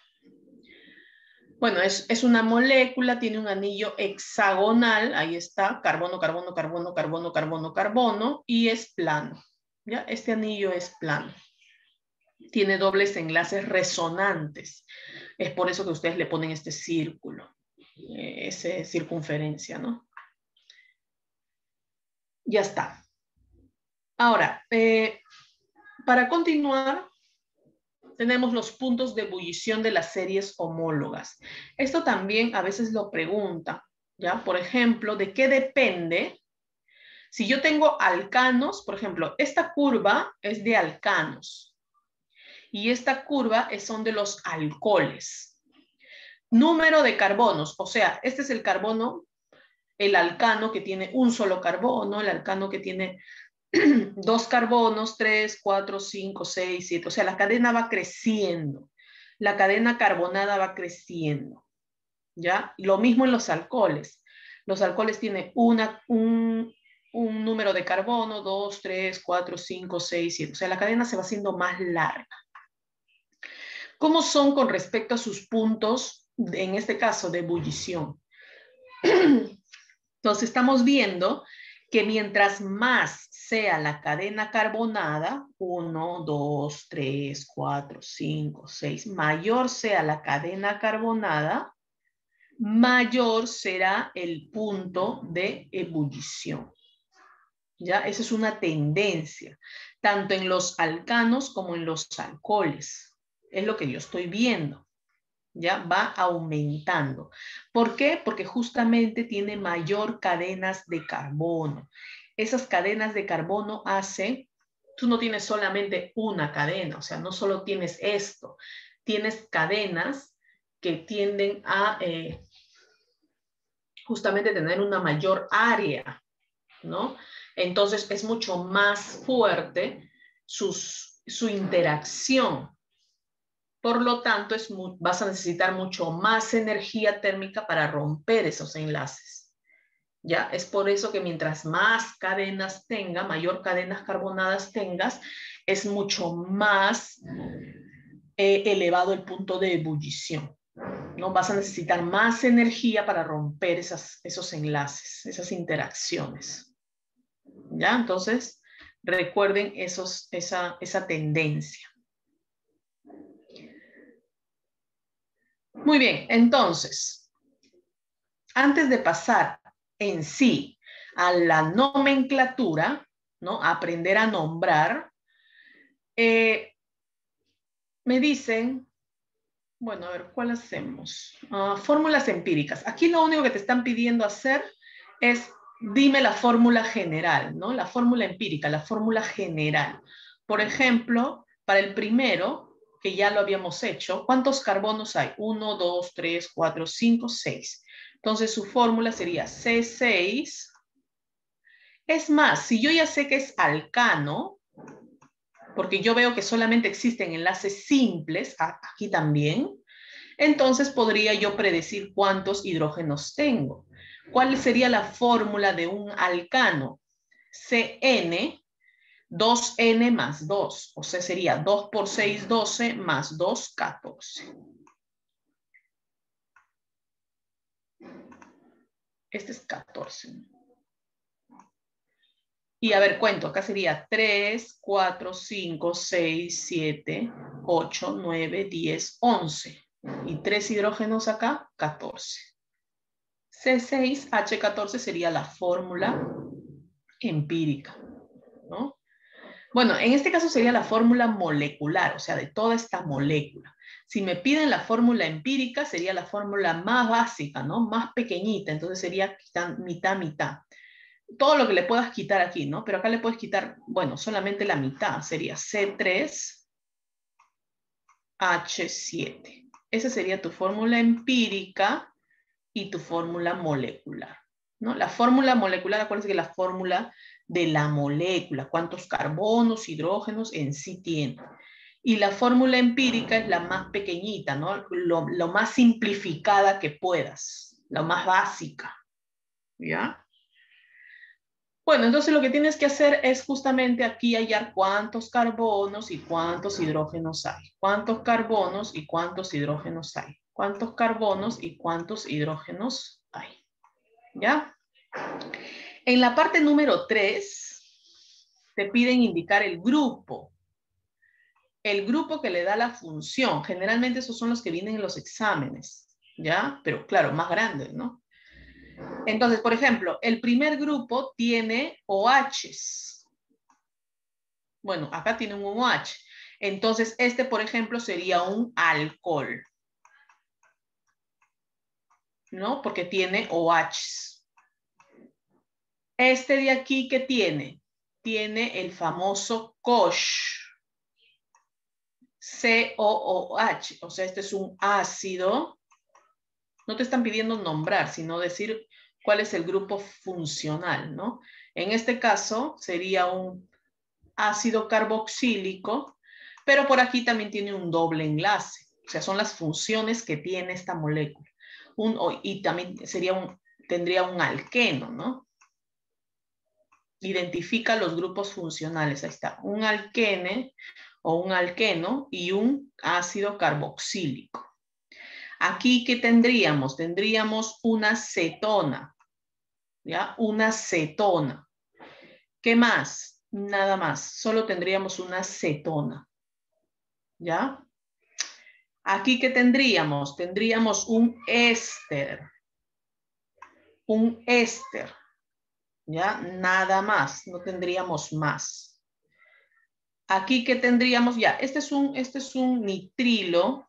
Bueno, es una molécula, tiene un anillo hexagonal, ahí está, carbono, carbono, carbono, carbono, carbono, carbono, y es plano, ¿ya? Este anillo es plano. Tiene dobles enlaces resonantes. Es por eso que ustedes le ponen este círculo, esa circunferencia, ¿no? Ya está. Ahora, para continuar, tenemos los puntos de ebullición de las series homólogas. Esto también a veces lo preguntan, ¿ya? Por ejemplo, ¿de qué depende? Si yo tengo alcanos, por ejemplo, esta curva es de alcanos. Y esta curva son de los alcoholes. Número de carbonos, o sea, este es el carbono, el alcano que tiene un solo carbono, el alcano que tiene 2 carbonos, 3, 4, 5, 6, 7. O sea, la cadena va creciendo. La cadena carbonada va creciendo. ¿Ya? Lo mismo en los alcoholes. Los alcoholes tienen un número de carbono, 2, 3, 4, 5, 6, 7. O sea, la cadena se va haciendo más larga. ¿Cómo son con respecto a sus puntos, en este caso, de ebullición? Entonces, estamos viendo que mientras más sea la cadena carbonada, 1, 2, 3, 4, 5, 6, mayor sea la cadena carbonada, mayor será el punto de ebullición. ¿Ya? Esa es una tendencia, tanto en los alcanos como en los alcoholes. Es lo que yo estoy viendo. ¿Ya? Va aumentando. ¿Por qué? Porque justamente tiene mayor cadenas de carbono. Esas cadenas de carbono hacen, tú no tienes solamente una cadena, o sea, no solo tienes esto, tienes cadenas que tienden a justamente tener una mayor área, ¿no? Entonces es mucho más fuerte su interacción. Por lo tanto, vas a necesitar mucho más energía térmica para romper esos enlaces. ¿Ya? Es por eso que mientras más cadenas tenga, mayor cadenas carbonadas tengas, es mucho más elevado el punto de ebullición. ¿No? Vas a necesitar más energía para romper esos enlaces, esas interacciones. ¿Ya? Entonces, recuerden esa tendencia. Muy bien, entonces, antes de pasar en sí a la nomenclatura, ¿no? A aprender a nombrar, me dicen Bueno, a ver, ¿cuál hacemos? Fórmulas empíricas. Aquí lo único que te están pidiendo hacer es, dime la fórmula general, ¿no? La fórmula empírica, la fórmula general. Por ejemplo, para el primero, que ya lo habíamos hecho, ¿cuántos carbonos hay? 1, 2, 3, 4, 5, 6. Entonces su fórmula sería C6. Es más, si yo ya sé que es alcano, porque yo veo que solamente existen enlaces simples, aquí también, entonces podría yo predecir cuántos hidrógenos tengo. ¿Cuál sería la fórmula de un alcano? Cn, 2n más 2, o sea, sería 2 por 6, 12, más 2, 14. Este es 14. Y a ver, cuento, acá sería 3, 4, 5, 6, 7, 8, 9, 10, 11. Y 3 hidrógenos acá, 14. C6H14 sería la fórmula empírica, ¿no? Bueno, en este caso sería la fórmula molecular, o sea, de toda esta molécula. Si me piden la fórmula empírica, sería la fórmula más básica, ¿no? Más pequeñita, entonces sería mitad, mitad. Todo lo que le puedas quitar aquí, ¿no? Pero acá le puedes quitar, bueno, solamente la mitad, sería C3H7. Esa sería tu fórmula empírica y tu fórmula molecular, ¿no? La fórmula molecular, acuérdense que la fórmula de la molécula, cuántos carbonos, hidrógenos en sí tiene. Y la fórmula empírica es la más pequeñita, ¿no? Lo más simplificada que puedas, lo más básica, ¿ya? Bueno, entonces lo que tienes que hacer es justamente aquí hallar cuántos carbonos y cuántos hidrógenos hay. ¿Cuántos carbonos y cuántos hidrógenos hay? ¿Cuántos carbonos y cuántos hidrógenos hay? ¿Ya? En la parte número 3, te piden indicar el grupo. El grupo que le da la función. Generalmente esos son los que vienen en los exámenes, ¿ya? Pero claro, más grandes, ¿no? Entonces, por ejemplo, el primer grupo tiene OHs. Bueno, acá tiene un OH. Entonces, este, por ejemplo, sería un alcohol, ¿no? Porque tiene OHs. Este de aquí, ¿qué tiene? Tiene el famoso COH. COOH, o sea, este es un ácido. No te están pidiendo nombrar, sino decir cuál es el grupo funcional, ¿no? En este caso sería un ácido carboxílico, pero por aquí también tiene un doble enlace. O sea, son las funciones que tiene esta molécula. Y también tendría un alqueno, ¿no? Identifica los grupos funcionales. Ahí está, un alquene o un alqueno y un ácido carboxílico. Aquí, ¿qué tendríamos? Tendríamos una cetona, ¿ya? Una cetona. ¿Qué más? Nada más, solo tendríamos una cetona, ¿ya? Aquí, ¿qué tendríamos? Tendríamos un éster, ¿ya? Nada más, no tendríamos más. Aquí, ¿qué tendríamos? Ya, este es un nitrilo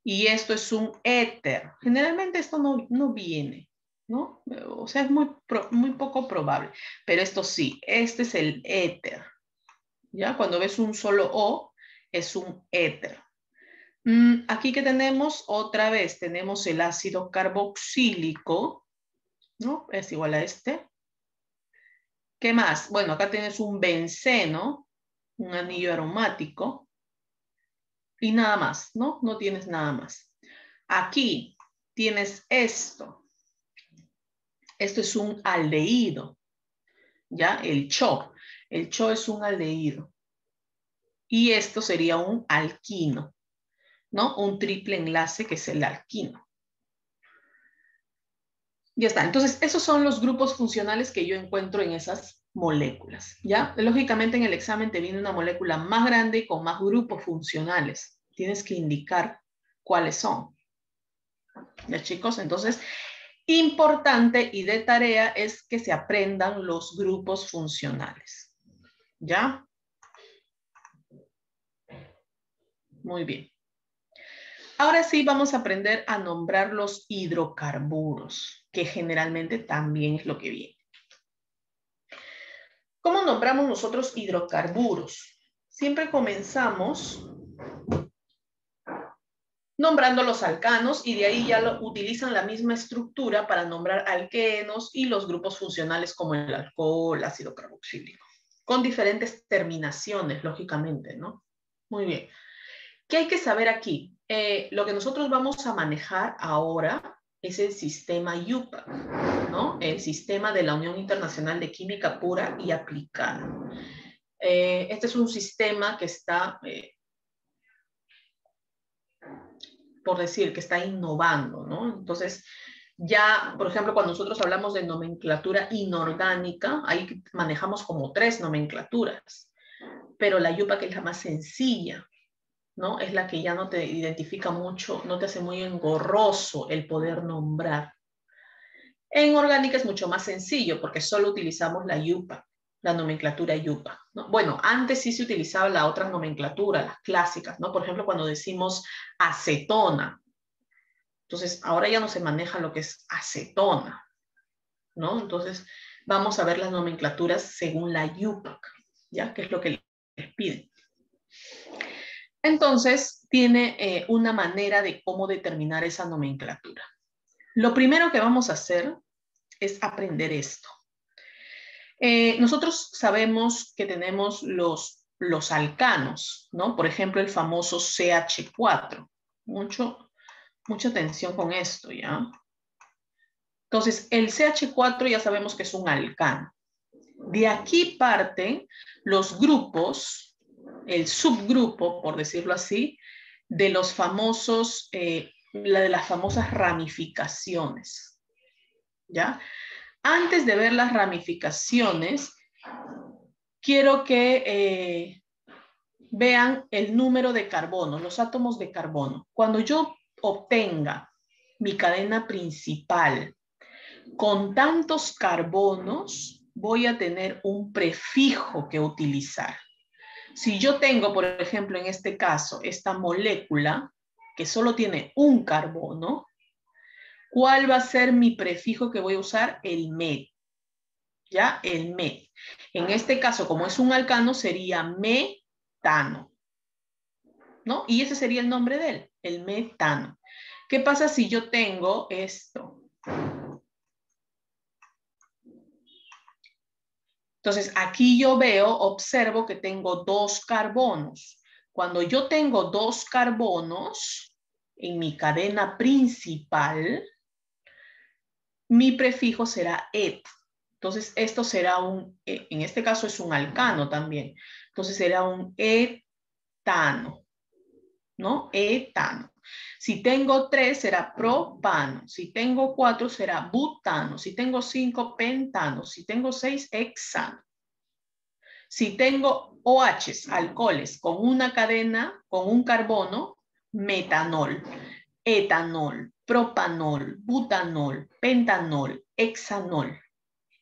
y esto es un éter. Generalmente esto no viene, ¿no? O sea, es muy poco probable, pero esto sí, este es el éter, ¿ya? Cuando ves un solo O, es un éter. Aquí que tenemos, otra vez, tenemos el ácido carboxílico, ¿no? Es igual a este. ¿Qué más? Bueno, acá tienes un benceno, un anillo aromático, y nada más, ¿no? No tienes nada más. Aquí tienes esto. Esto es un aldehído, ¿ya? El CHO. El CHO es un aldehído. Y esto sería un alquino, ¿no? Un triple enlace que es el alquino. Ya está. Entonces, esos son los grupos funcionales que yo encuentro en esas moléculas, ¿ya? Lógicamente en el examen te viene una molécula más grande y con más grupos funcionales. Tienes que indicar cuáles son. ¿Ya, chicos? Entonces, importante y de tarea es que se aprendan los grupos funcionales. ¿Ya? Muy bien. Ahora sí vamos a aprender a nombrar los hidrocarburos, que generalmente también es lo que viene. ¿Cómo nombramos nosotros hidrocarburos? Siempre comenzamos nombrando los alcanos y de ahí ya utilizan la misma estructura para nombrar alquenos y los grupos funcionales como el alcohol, ácido carboxílico, con diferentes terminaciones, lógicamente, ¿no? Muy bien. ¿Qué hay que saber aquí? Lo que nosotros vamos a manejar ahora es el sistema IUPAC, ¿no? El sistema de la Unión Internacional de Química Pura y Aplicada. Este es un sistema que está, por decir, que está innovando, ¿no? Entonces, ya, por ejemplo, cuando nosotros hablamos de nomenclatura inorgánica, ahí manejamos como 3 nomenclaturas, pero la IUPAC es la más sencilla, ¿no? Es la que ya no te identifica mucho, no te hace muy engorroso el poder nombrar. En orgánica es mucho más sencillo porque solo utilizamos la IUPAC, la nomenclatura IUPAC, ¿no? Bueno, antes sí se utilizaba la otra nomenclatura, las clásicas, ¿no? Por ejemplo, cuando decimos acetona. Entonces, ahora ya no se maneja lo que es acetona, ¿no? Entonces, vamos a ver las nomenclaturas según la IUPAC, ¿ya? Que es lo que les piden. Entonces, tiene una manera de cómo determinar esa nomenclatura. Lo primero que vamos a hacer es aprender esto. Nosotros sabemos que tenemos los alcanos, ¿no? Por ejemplo, el famoso CH4. Mucha atención con esto, ¿ya? Entonces, el CH4 ya sabemos que es un alcano. De aquí parten los grupos, el subgrupo, por decirlo así, de los famosos, de las famosas ramificaciones, ¿ya? Antes de ver las ramificaciones, quiero que vean el número de carbono, los átomos de carbono. Cuando yo obtenga mi cadena principal con tantos carbonos, voy a tener un prefijo que utilizar. Si yo tengo, por ejemplo, en este caso, esta molécula que solo tiene un carbono, ¿cuál va a ser mi prefijo que voy a usar? El met. ¿Ya? El met. En este caso, como es un alcano, sería metano, ¿no? Y ese sería el nombre de él, el metano. ¿Qué pasa si yo tengo esto? Entonces, aquí yo observo que tengo 2 carbonos. Cuando yo tengo 2 carbonos en mi cadena principal, mi prefijo será et. Entonces, esto será en este caso es un alcano también. Entonces, será un etano, ¿no? Etano. Si tengo 3, será propano. Si tengo 4, será butano. Si tengo 5, pentano. Si tengo 6, hexano. Si tengo OHs, alcoholes, con una cadena, con un carbono, metanol, etanol, propanol, butanol, pentanol, hexanol.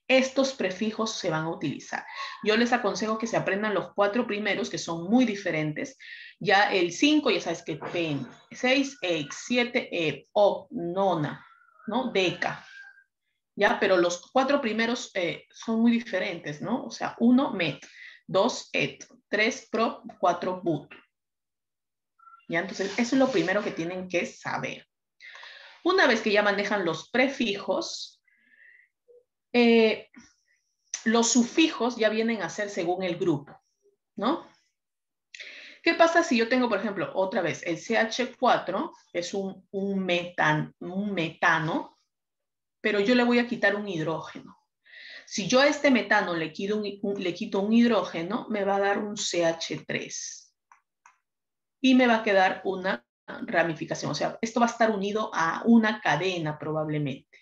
Estos prefijos se van a utilizar. Yo les aconsejo que se aprendan los 4 primeros, que son muy diferentes. Ya el 5, ya sabes que pen, 6, ex, 7, ep, oc, nona, ¿no? Deca. ¿Ya? Pero los 4 primeros son muy diferentes, ¿no? O sea, 1, met, 2, et, 3, prop, 4, but. ¿Ya? Entonces, eso es lo primero que tienen que saber. Una vez que ya manejan los prefijos, los sufijos ya vienen a ser según el grupo, ¿no? ¿Qué pasa si yo tengo, por ejemplo, otra vez, el CH4 es un metano, pero yo le voy a quitar un hidrógeno? Si yo a este metano le quito un hidrógeno, me va a dar un CH3. Y me va a quedar una ramificación. O sea, esto va a estar unido a una cadena probablemente.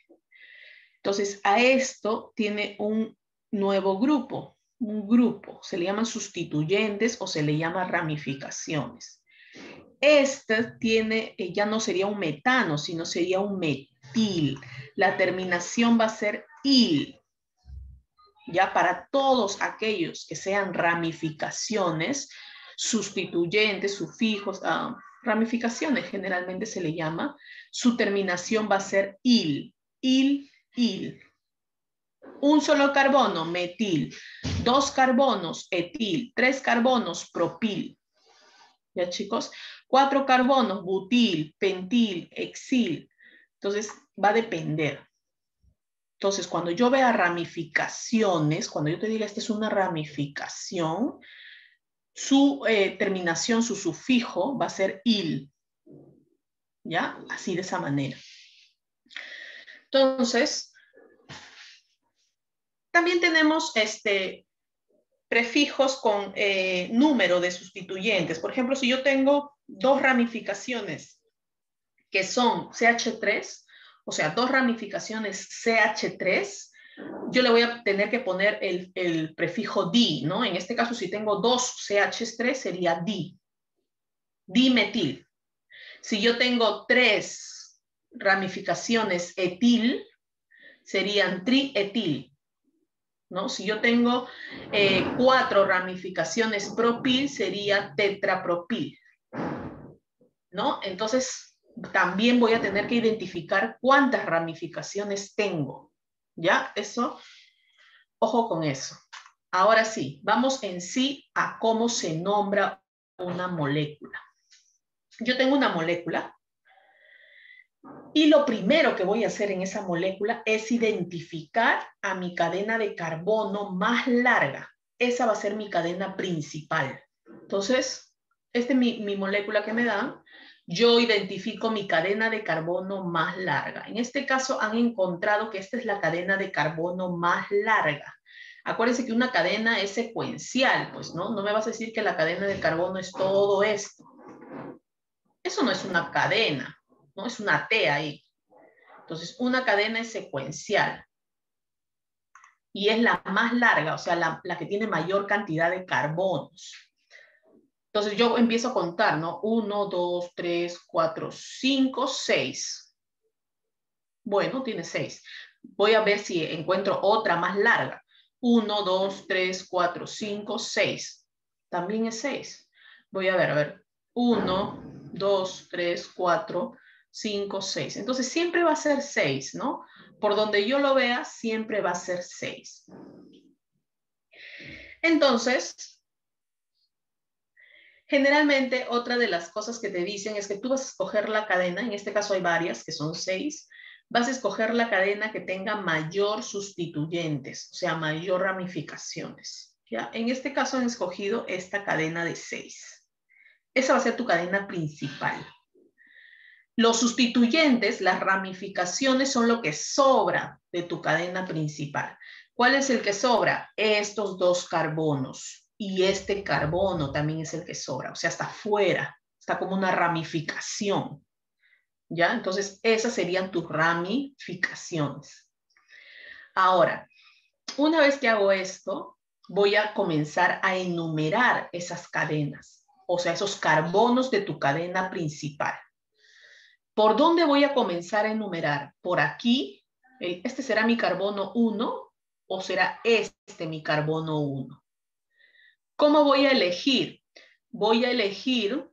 Entonces, a esto tiene un nuevo grupo. Un grupo. Se le llaman sustituyentes o se le llama ramificaciones. Este tiene, ya no sería un metano, sino sería un metil. La terminación va a ser il. Ya para todos aquellos que sean ramificaciones, sustituyentes, sufijos, Ramificaciones generalmente se le llama. Su terminación va a ser il. Il. Un solo carbono, metil. 2 carbonos, etil. 3 carbonos, propil. ¿Ya, chicos? 4 carbonos, butil, pentil, hexil. Entonces, va a depender. Entonces, cuando yo vea ramificaciones, cuando yo te diga esta es una ramificación, su terminación, su sufijo va a ser il. ¿Ya? Así de esa manera. Entonces, también tenemos prefijos con número de sustituyentes. Por ejemplo, si yo tengo 2 ramificaciones que son CH3, o sea, 2 ramificaciones CH3, yo le voy a tener que poner el prefijo di, ¿no? En este caso, si tengo 2 CH3, sería di. Dimetil. Si yo tengo 3 ramificaciones etil, serían trietil, ¿no? Si yo tengo 4 ramificaciones propil, sería tetrapropil, ¿no? Entonces, también voy a tener que identificar cuántas ramificaciones tengo, ¿ya? Eso, ojo con eso. Ahora sí, vamos en sí a cómo se nombra una molécula. Yo tengo una molécula y lo primero que voy a hacer en esa molécula es identificar a mi cadena de carbono más larga. Esa va a ser mi cadena principal. Entonces, esta es mi molécula que me dan. Yo identifico mi cadena de carbono más larga. En este caso han encontrado que esta es la cadena de carbono más larga. Acuérdense que una cadena es secuencial, pues, ¿no? No me vas a decir que la cadena de carbono es todo esto. Eso no es una cadena, ¿no? Es una T ahí. Entonces, una cadena es secuencial. Y es la más larga, o sea, la que tiene mayor cantidad de carbonos. Entonces, yo empiezo a contar, ¿no? 1, 2, 3, 4, 5, 6. Bueno, tiene 6. Voy a ver si encuentro otra más larga. 1, 2, 3, 4, 5, 6. También es 6. Voy a ver. 1, 2, 3, 4, 5, 6. Entonces siempre va a ser 6, ¿no? Por donde yo lo vea, siempre va a ser 6. Entonces, generalmente otra de las cosas que te dicen es que tú vas a escoger la cadena, en este caso hay varias que son 6, vas a escoger la cadena que tenga mayor sustituyentes, o sea, mayor ramificaciones. ¿Ya? En este caso han escogido esta cadena de 6. Esa va a ser tu cadena principal. Los sustituyentes, las ramificaciones, son lo que sobra de tu cadena principal. ¿Cuál es el que sobra? Estos 2 carbonos. Y este carbono también es el que sobra. O sea, está fuera. Está como una ramificación. ¿Ya? Entonces, esas serían tus ramificaciones. Ahora, una vez que hago esto, voy a comenzar a enumerar esas cadenas. O sea, esos carbonos de tu cadena principal. ¿Por dónde voy a comenzar a enumerar? Por aquí, ¿este será mi carbono 1 o será este mi carbono 1? ¿Cómo voy a elegir? Voy a elegir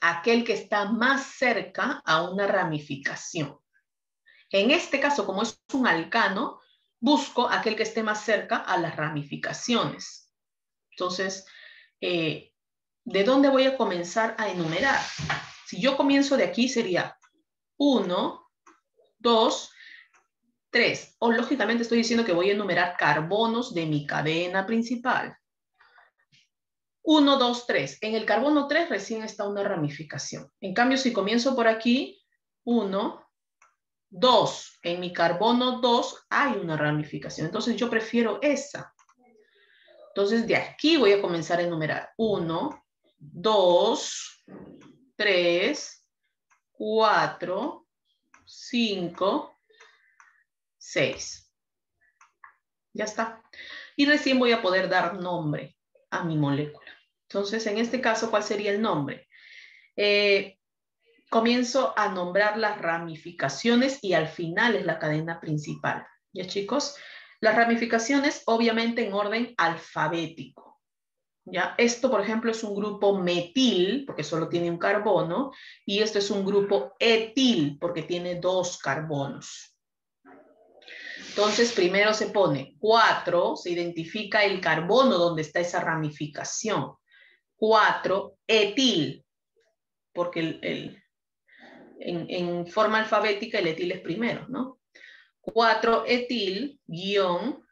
aquel que está más cerca a una ramificación. En este caso, como es un alcano, busco aquel que esté más cerca a las ramificaciones. Entonces, ¿de dónde voy a comenzar a enumerar? Si yo comienzo de aquí sería 1, 2, 3. O lógicamente estoy diciendo que voy a enumerar carbonos de mi cadena principal. 1, 2, 3. En el carbono 3 recién está una ramificación. En cambio, si comienzo por aquí, 1, 2. En mi carbono 2 hay una ramificación. Entonces yo prefiero esa. Entonces de aquí voy a comenzar a enumerar. 1, 2, 3, 4, 5, 6. Ya está. Y recién voy a poder dar nombre a mi molécula. Entonces, en este caso, ¿cuál sería el nombre? Comienzo a nombrar las ramificaciones y al final es la cadena principal. ¿Ya, chicos? Las ramificaciones, obviamente, en orden alfabético. ¿Ya? Esto, por ejemplo, es un grupo metil, porque solo tiene un carbono, y esto es un grupo etil, porque tiene 2 carbonos. Entonces, primero se pone 4, se identifica el carbono donde está esa ramificación. 4 etil, porque en forma alfabética el etil es primero, ¿no? 4 etil, guión,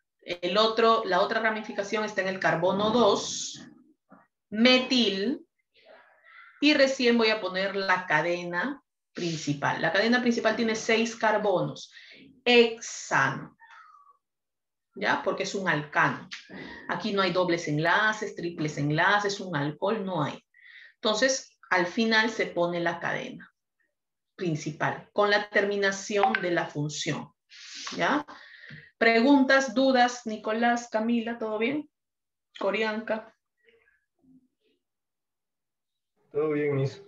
la otra ramificación está en el carbono 2, metil, y recién voy a poner la cadena principal. La cadena principal tiene 6 carbonos, hexano, ¿ya? Porque es un alcano. Aquí no hay dobles enlaces, triples enlaces, un alcohol, no hay. Entonces, al final se pone la cadena principal con la terminación de la función, ¿ya? Preguntas, dudas, Nicolás, Camila, ¿todo bien? Corianca. Todo bien, Miss.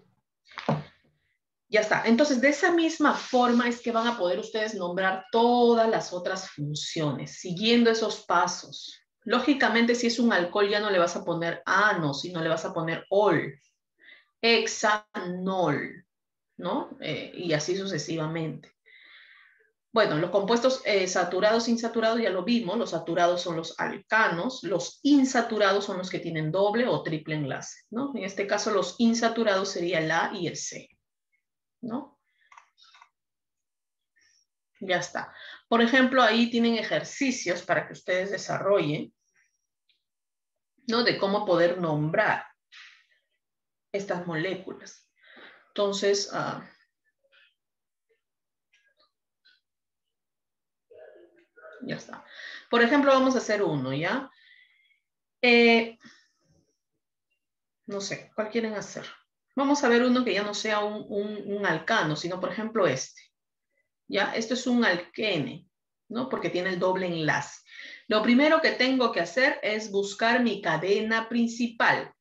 Ya está. Entonces, de esa misma forma es que van a poder ustedes nombrar todas las otras funciones, siguiendo esos pasos. Lógicamente, si es un alcohol, ya no le vas a poner ano, sino le vas a poner ol, hexanol, ¿no? Y así sucesivamente. Bueno, los compuestos saturados e insaturados ya lo vimos. Los saturados son los alcanos, los insaturados son los que tienen doble o triple enlace, ¿no? En este caso, los insaturados sería el A y el C, ¿no? Ya está. Por ejemplo, ahí tienen ejercicios para que ustedes desarrollen, ¿no? De cómo poder nombrar estas moléculas. Entonces, ya está. Por ejemplo, vamos a hacer uno, ¿ya? No sé, ¿cuál quieren hacer? Vamos a ver uno que ya no sea un alcano, sino, por ejemplo, este. ¿Ya? Esto es un alquene, ¿no? Porque tiene el doble enlace. Lo primero que tengo que hacer es buscar mi cadena principal,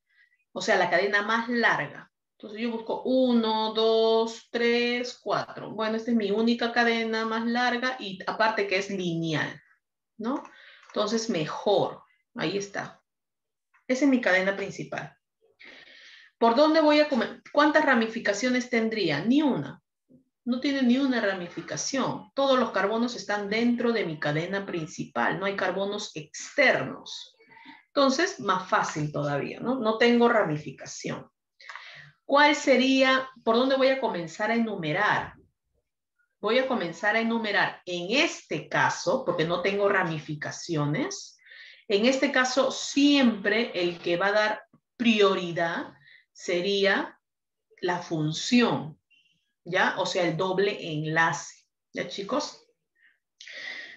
o sea, la cadena más larga. Entonces yo busco 1, 2, 3, 4. Bueno, esta es mi única cadena más larga y aparte que es lineal, ¿no? Entonces mejor, ahí está. Esa es mi cadena principal. ¿Por dónde voy a comer? ¿Cuántas ramificaciones tendría? Ni una. No tiene ni una ramificación. Todos los carbonos están dentro de mi cadena principal. No hay carbonos externos. Entonces, más fácil todavía, ¿no? No tengo ramificación. ¿Cuál sería? ¿Por dónde voy a comenzar a enumerar? Voy a comenzar a enumerar en este caso, porque no tengo ramificaciones. En este caso, siempre el que va a dar prioridad sería la función, ¿ya? O sea, el doble enlace, ¿ya, chicos?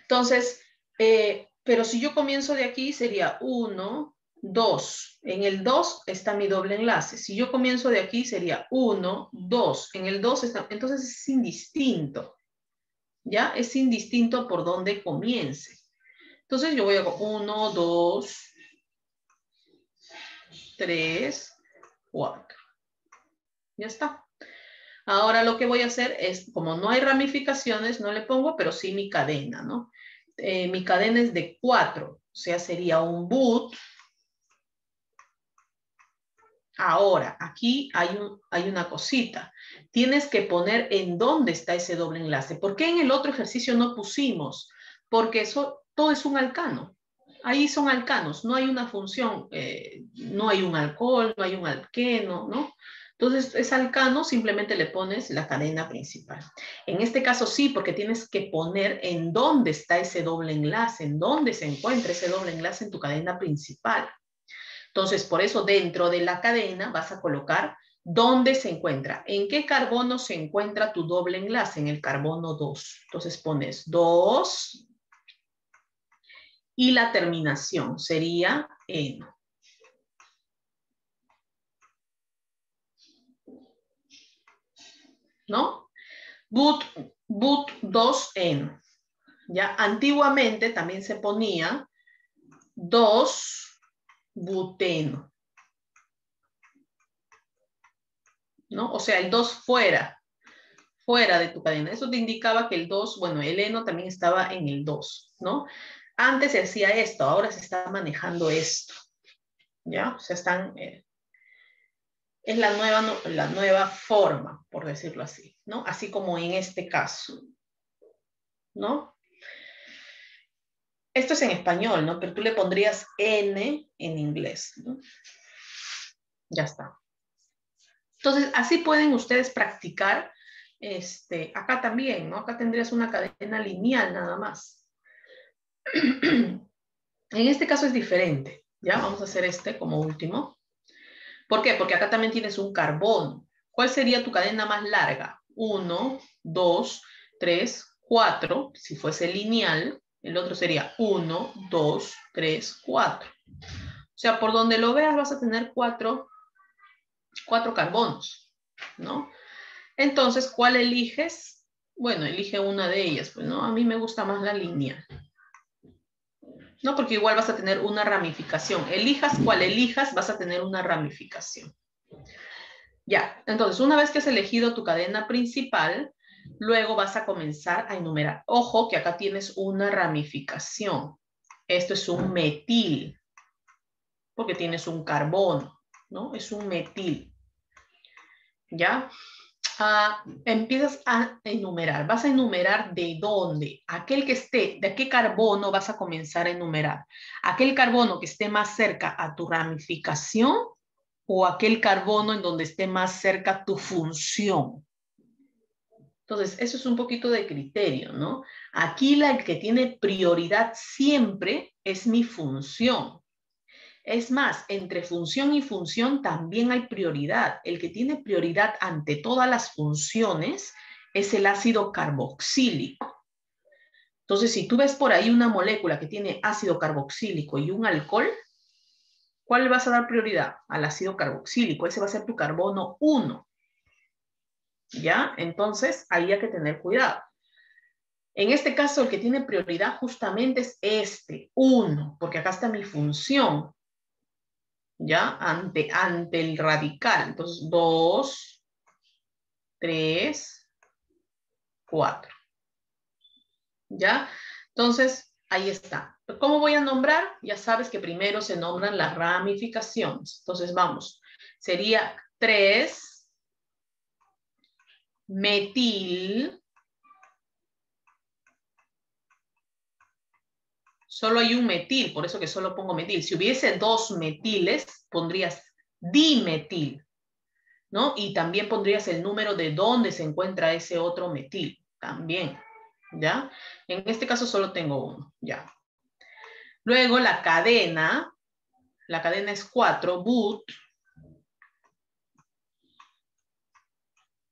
Entonces, pero si yo comienzo de aquí, sería 1, 2. En el 2 está mi doble enlace. Si yo comienzo de aquí, sería 1, 2. En el 2 está, entonces es indistinto, ¿ya? Es indistinto por dónde comience. Entonces yo voy a 1, 2, 3, 4. Ya está. Ahora lo que voy a hacer es, como no hay ramificaciones, no le pongo, pero sí mi cadena, ¿no? Mi cadena es de 4, o sea, sería un but. Ahora, aquí hay una cosita. Tienes que poner en dónde está ese doble enlace. ¿Por qué en el otro ejercicio no pusimos? Porque eso todo es un alcano. Ahí son alcanos, no hay una función, no hay un alcohol, no hay un alqueno, ¿no? Entonces, es alcano, simplemente le pones la cadena principal. En este caso sí, porque tienes que poner en dónde está ese doble enlace, en dónde se encuentra ese doble enlace en tu cadena principal. Entonces, por eso dentro de la cadena vas a colocar dónde se encuentra. ¿En qué carbono se encuentra tu doble enlace? En el carbono 2. Entonces pones 2 y la terminación sería eno. ¿No? But 2N. ¿Ya? Antiguamente también se ponía 2-buteno. ¿No? O sea, el 2 fuera de tu cadena. Eso te indicaba que el 2, bueno, el heno también estaba en el 2, ¿no? Antes se hacía esto, ahora se está manejando esto. ¿Ya? O sea, están... es la nueva forma, por decirlo así, ¿no? Así como en este caso, ¿no? Esto es en español, ¿no? Pero tú le pondrías N en inglés, ¿no? Ya está. Entonces, así pueden ustedes practicar, acá también, ¿no? Acá tendrías una cadena lineal nada más. En este caso es diferente, ¿ya? Vamos a hacer este como último. ¿Por qué? Porque acá también tienes un carbono. ¿Cuál sería tu cadena más larga? 1, 2, 3, 4. Si fuese lineal, el otro sería 1, 2, 3, 4. O sea, por donde lo veas vas a tener cuatro carbonos, ¿no? Entonces, ¿cuál eliges? Bueno, elige una de ellas, pues, ¿no? A mí me gusta más la lineal. No, porque igual vas a tener una ramificación. Elijas cuál elijas, vas a tener una ramificación. Ya, entonces, una vez que has elegido tu cadena principal, luego vas a comenzar a enumerar. Ojo que acá tienes una ramificación. Esto es un metil, porque tienes un carbono, ¿no? Es un metil. ¿Ya? Empiezas a enumerar. Vas a enumerar de dónde. Aquel que esté, de qué carbono vas a comenzar a enumerar. Aquel carbono que esté más cerca a tu ramificación o aquel carbono en donde esté más cerca tu función. Entonces, eso es un poquito de criterio, ¿no? Aquí el que tiene prioridad siempre es mi función. Es más, entre función y función también hay prioridad. El que tiene prioridad ante todas las funciones es el ácido carboxílico. Entonces, si tú ves por ahí una molécula que tiene ácido carboxílico y un alcohol, ¿cuál le vas a dar prioridad? Al ácido carboxílico. Ese va a ser tu carbono 1. ¿Ya? Entonces, ahí hay que tener cuidado. En este caso, el que tiene prioridad justamente es este, 1, porque acá está mi función. ¿Ya? Ante el radical. Entonces, 2, 3, 4. ¿Ya? Entonces, ahí está. ¿Cómo voy a nombrar? Ya sabes que primero se nombran las ramificaciones. Entonces, vamos. Sería 3 metil. Solo hay un metil, por eso que solo pongo metil. Si hubiese 2 metiles, pondrías dimetil, ¿no? Y también pondrías el número de dónde se encuentra ese otro metil, también, ¿ya? En este caso solo tengo 1, ¿ya? Luego la cadena es 4, but,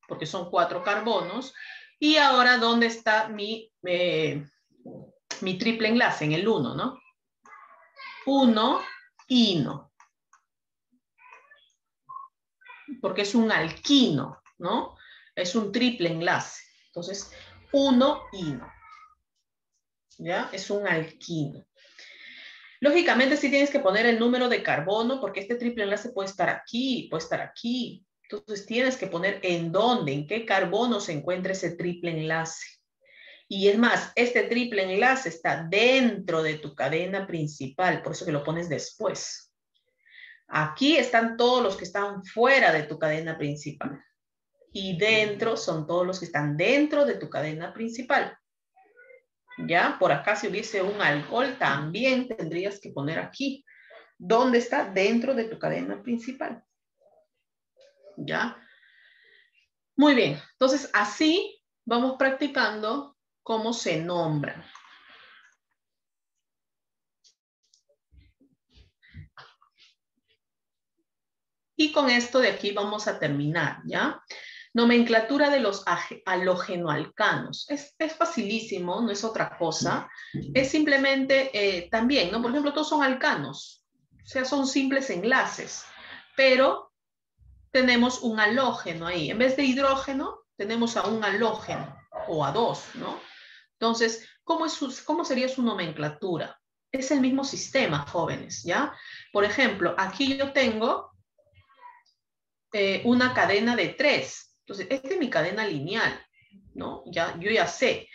porque son 4 carbonos. Y ahora, ¿dónde está mi triple enlace? En el 1, ¿no? 1, ino. Porque es un alquino, ¿no? Es un triple enlace. Entonces, 1, ino. ¿Ya? Es un alquino. Lógicamente, sí tienes que poner el número de carbono, porque este triple enlace puede estar aquí, puede estar aquí. Entonces, tienes que poner en dónde, en qué carbono se encuentra ese triple enlace. Y es más, este triple enlace está dentro de tu cadena principal, por eso que lo pones después. Aquí están todos los que están fuera de tu cadena principal. Y dentro son todos los que están dentro de tu cadena principal. ¿Ya? Por acá si hubiese un alcohol, también tendrías que poner aquí. ¿Dónde está? Dentro de tu cadena principal. ¿Ya? Muy bien. Entonces, así vamos practicando cómo se nombran. Y con esto de aquí vamos a terminar, ¿ya? Nomenclatura de los halogenoalcanos. Es facilísimo, no es otra cosa. Es simplemente también, ¿no? Por ejemplo, todos son alcanos. O sea, son simples enlaces. Pero tenemos un halógeno ahí. En vez de hidrógeno, tenemos a un halógeno o a dos, ¿no? Entonces, ¿cómo sería su nomenclatura? Es el mismo sistema, jóvenes, ¿ya? Por ejemplo, aquí yo tengo una cadena de 3. Entonces, esta es mi cadena lineal, ¿no? Yo ya sé.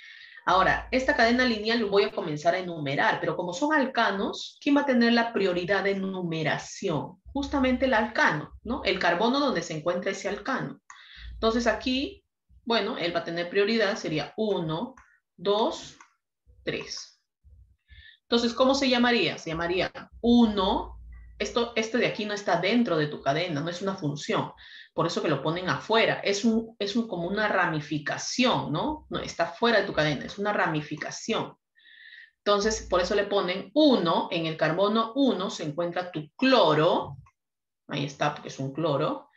Ahora, esta cadena lineal lo voy a comenzar a enumerar, pero como son alcanos, ¿quién va a tener la prioridad de numeración? Justamente el alcano, ¿no? El carbono donde se encuentra ese alcano. Entonces aquí, bueno, él va a tener prioridad, sería 1, 2, 3. Entonces, ¿cómo se llamaría? Se llamaría 1, esto de aquí no está dentro de tu cadena, no es una función, por eso que lo ponen afuera, es como una ramificación, ¿no? No está fuera de tu cadena, es una ramificación. Entonces, por eso le ponen 1, en el carbono 1 se encuentra tu cloro, ahí está, porque es un cloro,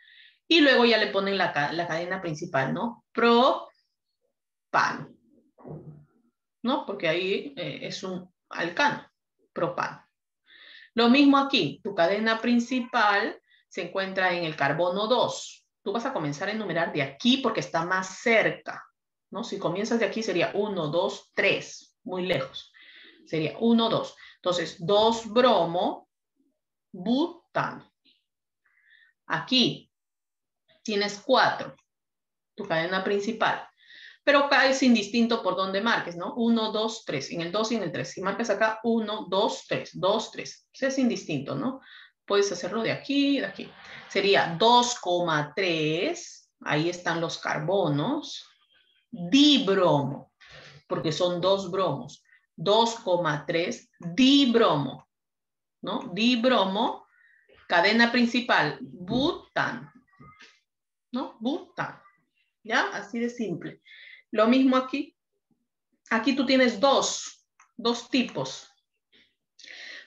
y luego ya le ponen la cadena principal, ¿no? Propano, ¿no? Porque ahí es un alcano, propano. Lo mismo aquí, tu cadena principal se encuentra en el carbono 2. Tú vas a comenzar a enumerar de aquí porque está más cerca, ¿no? Si comienzas de aquí sería 1, 2, 3, muy lejos. Sería 1, 2. Entonces, 2 bromo, butano. Aquí tienes 4, tu cadena principal. Pero acá es indistinto por dónde marques, ¿no? 1, 2, 3, en el 2 y en el 3. Si marcas acá 1, 2, 3, 2, 3. Es indistinto, ¿no? Puedes hacerlo de aquí y de aquí. Sería 2,3. Ahí están los carbonos. Dibromo, porque son 2 bromos. 2,3 dibromo, ¿no? Dibromo, cadena principal, butano, ¿no? Butano. ¿Ya? Así de simple. Lo mismo aquí. Aquí tú tienes dos tipos.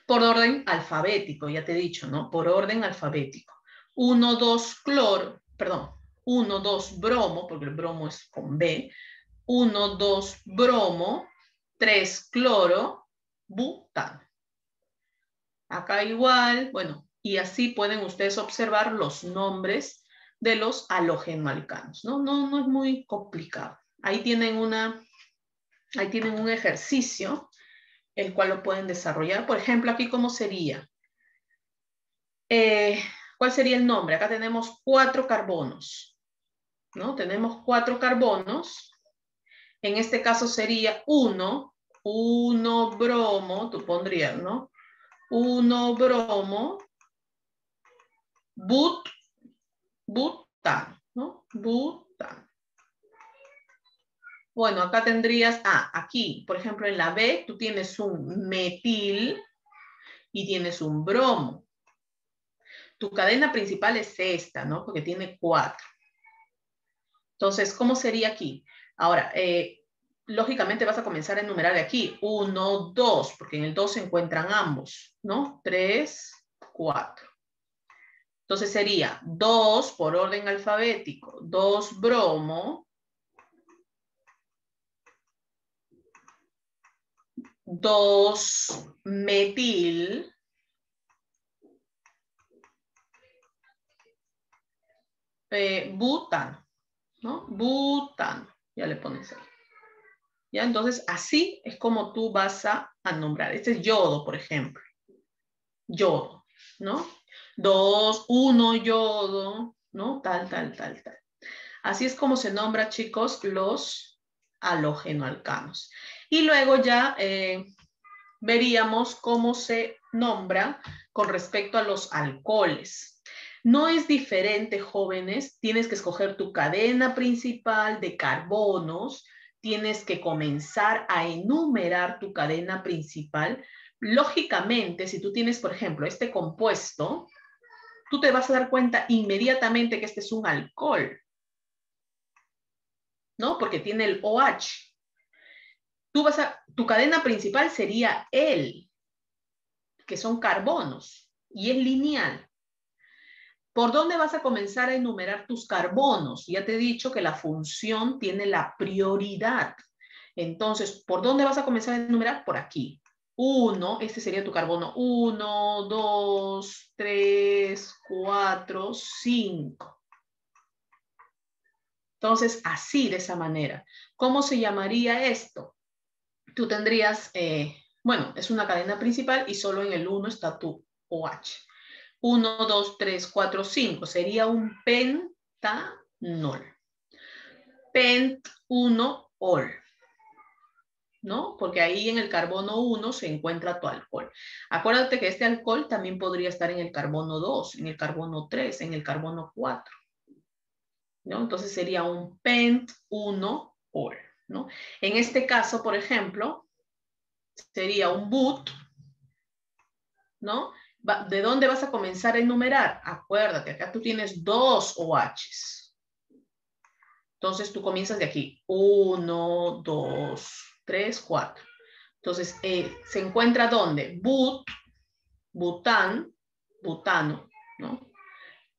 Por orden alfabético, ya te he dicho, ¿no? Por orden alfabético. 1, 2 cloro, perdón, 1, 2 bromo, porque el bromo es con B. 1, 2 bromo, 3 cloro, butano. Acá igual, bueno, y así pueden ustedes observar los nombres de los halogenoalcanos, ¿no? No es muy complicado. Ahí tienen un ejercicio, el cual lo pueden desarrollar. Por ejemplo, aquí, ¿cómo sería? ¿Cuál sería el nombre? Acá tenemos 4 carbonos, ¿no? Tenemos 4 carbonos. En este caso sería 1 bromo, tú pondrías, ¿no? 1 bromo, butano, ¿no? Butano. Bueno, acá tendrías, aquí, por ejemplo, en la B, tú tienes un metil y tienes un bromo. Tu cadena principal es esta, ¿no? Porque tiene 4. Entonces, ¿cómo sería aquí? Ahora, lógicamente vas a comenzar a enumerar de aquí. 1, 2, porque en el 2 se encuentran ambos, ¿no? 3, 4. Entonces sería 2 por orden alfabético, 2 bromo, 2 metil, butano, ¿no? Butano, ya le pones ahí. ¿Ya? Entonces, así es como tú vas a nombrar. Este es yodo, por ejemplo. Yodo, ¿no? 2, 1 yodo, ¿no? Tal. Así es como se nombra, chicos, los halogenoalcanos. Y luego ya veríamos cómo se nombra con respecto a los alcoholes. No es diferente, jóvenes. Tienes que escoger tu cadena principal de carbonos. Tienes que comenzar a enumerar tu cadena principal. Lógicamente, si tú tienes, por ejemplo, este compuesto, tú te vas a dar cuenta inmediatamente que este es un alcohol, ¿no? Porque tiene el OH. Tu cadena principal sería el, que son carbonos, y es lineal. ¿Por dónde vas a comenzar a enumerar tus carbonos? Ya te he dicho que la función tiene la prioridad. Entonces, ¿por dónde vas a comenzar a enumerar? Por aquí. 1, este sería tu carbono. 1, 2, 3, 4, 5. Entonces, así, de esa manera. ¿Cómo se llamaría esto? Tú tendrías, bueno, es una cadena principal y solo en el 1 está tu OH. 1, 2, 3, 4, 5. Sería un pentanol. Pent 1 ol. ¿no? Porque ahí en el carbono 1 se encuentra tu alcohol. Acuérdate que este alcohol también podría estar en el carbono 2, en el carbono 3, en el carbono 4, ¿no? Entonces sería un pent 1-ol, ¿no? En este caso, por ejemplo, sería un but, ¿no? ¿De dónde vas a comenzar a enumerar? Acuérdate, acá tú tienes 2 OHs. Entonces tú comienzas de aquí. 1, 2, 3, 4. Entonces, ¿se encuentra dónde? But, bután, butano, ¿no?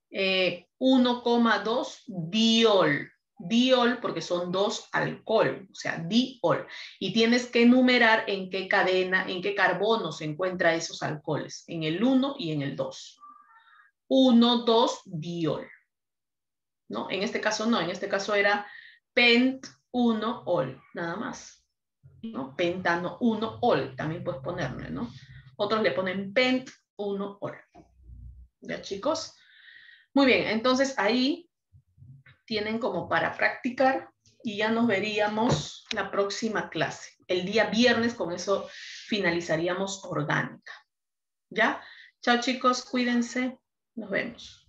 1,2 diol. Diol porque son 2 alcohol, o sea, diol. Y tienes que enumerar en qué cadena, en qué carbono se encuentran esos alcoholes, en el 1 y en el 2. 1, 2 diol. ¿No? En este caso no, en este caso era pent 1-ol, nada más. ¿No? Pentano 1-ol, también puedes ponerle, ¿no? Otros le ponen pent 1-ol. ¿Ya, chicos? Muy bien, entonces ahí tienen como para practicar y ya nos veríamos la próxima clase. El día viernes, con eso finalizaríamos orgánica. ¿Ya? Chao, chicos, cuídense. Nos vemos.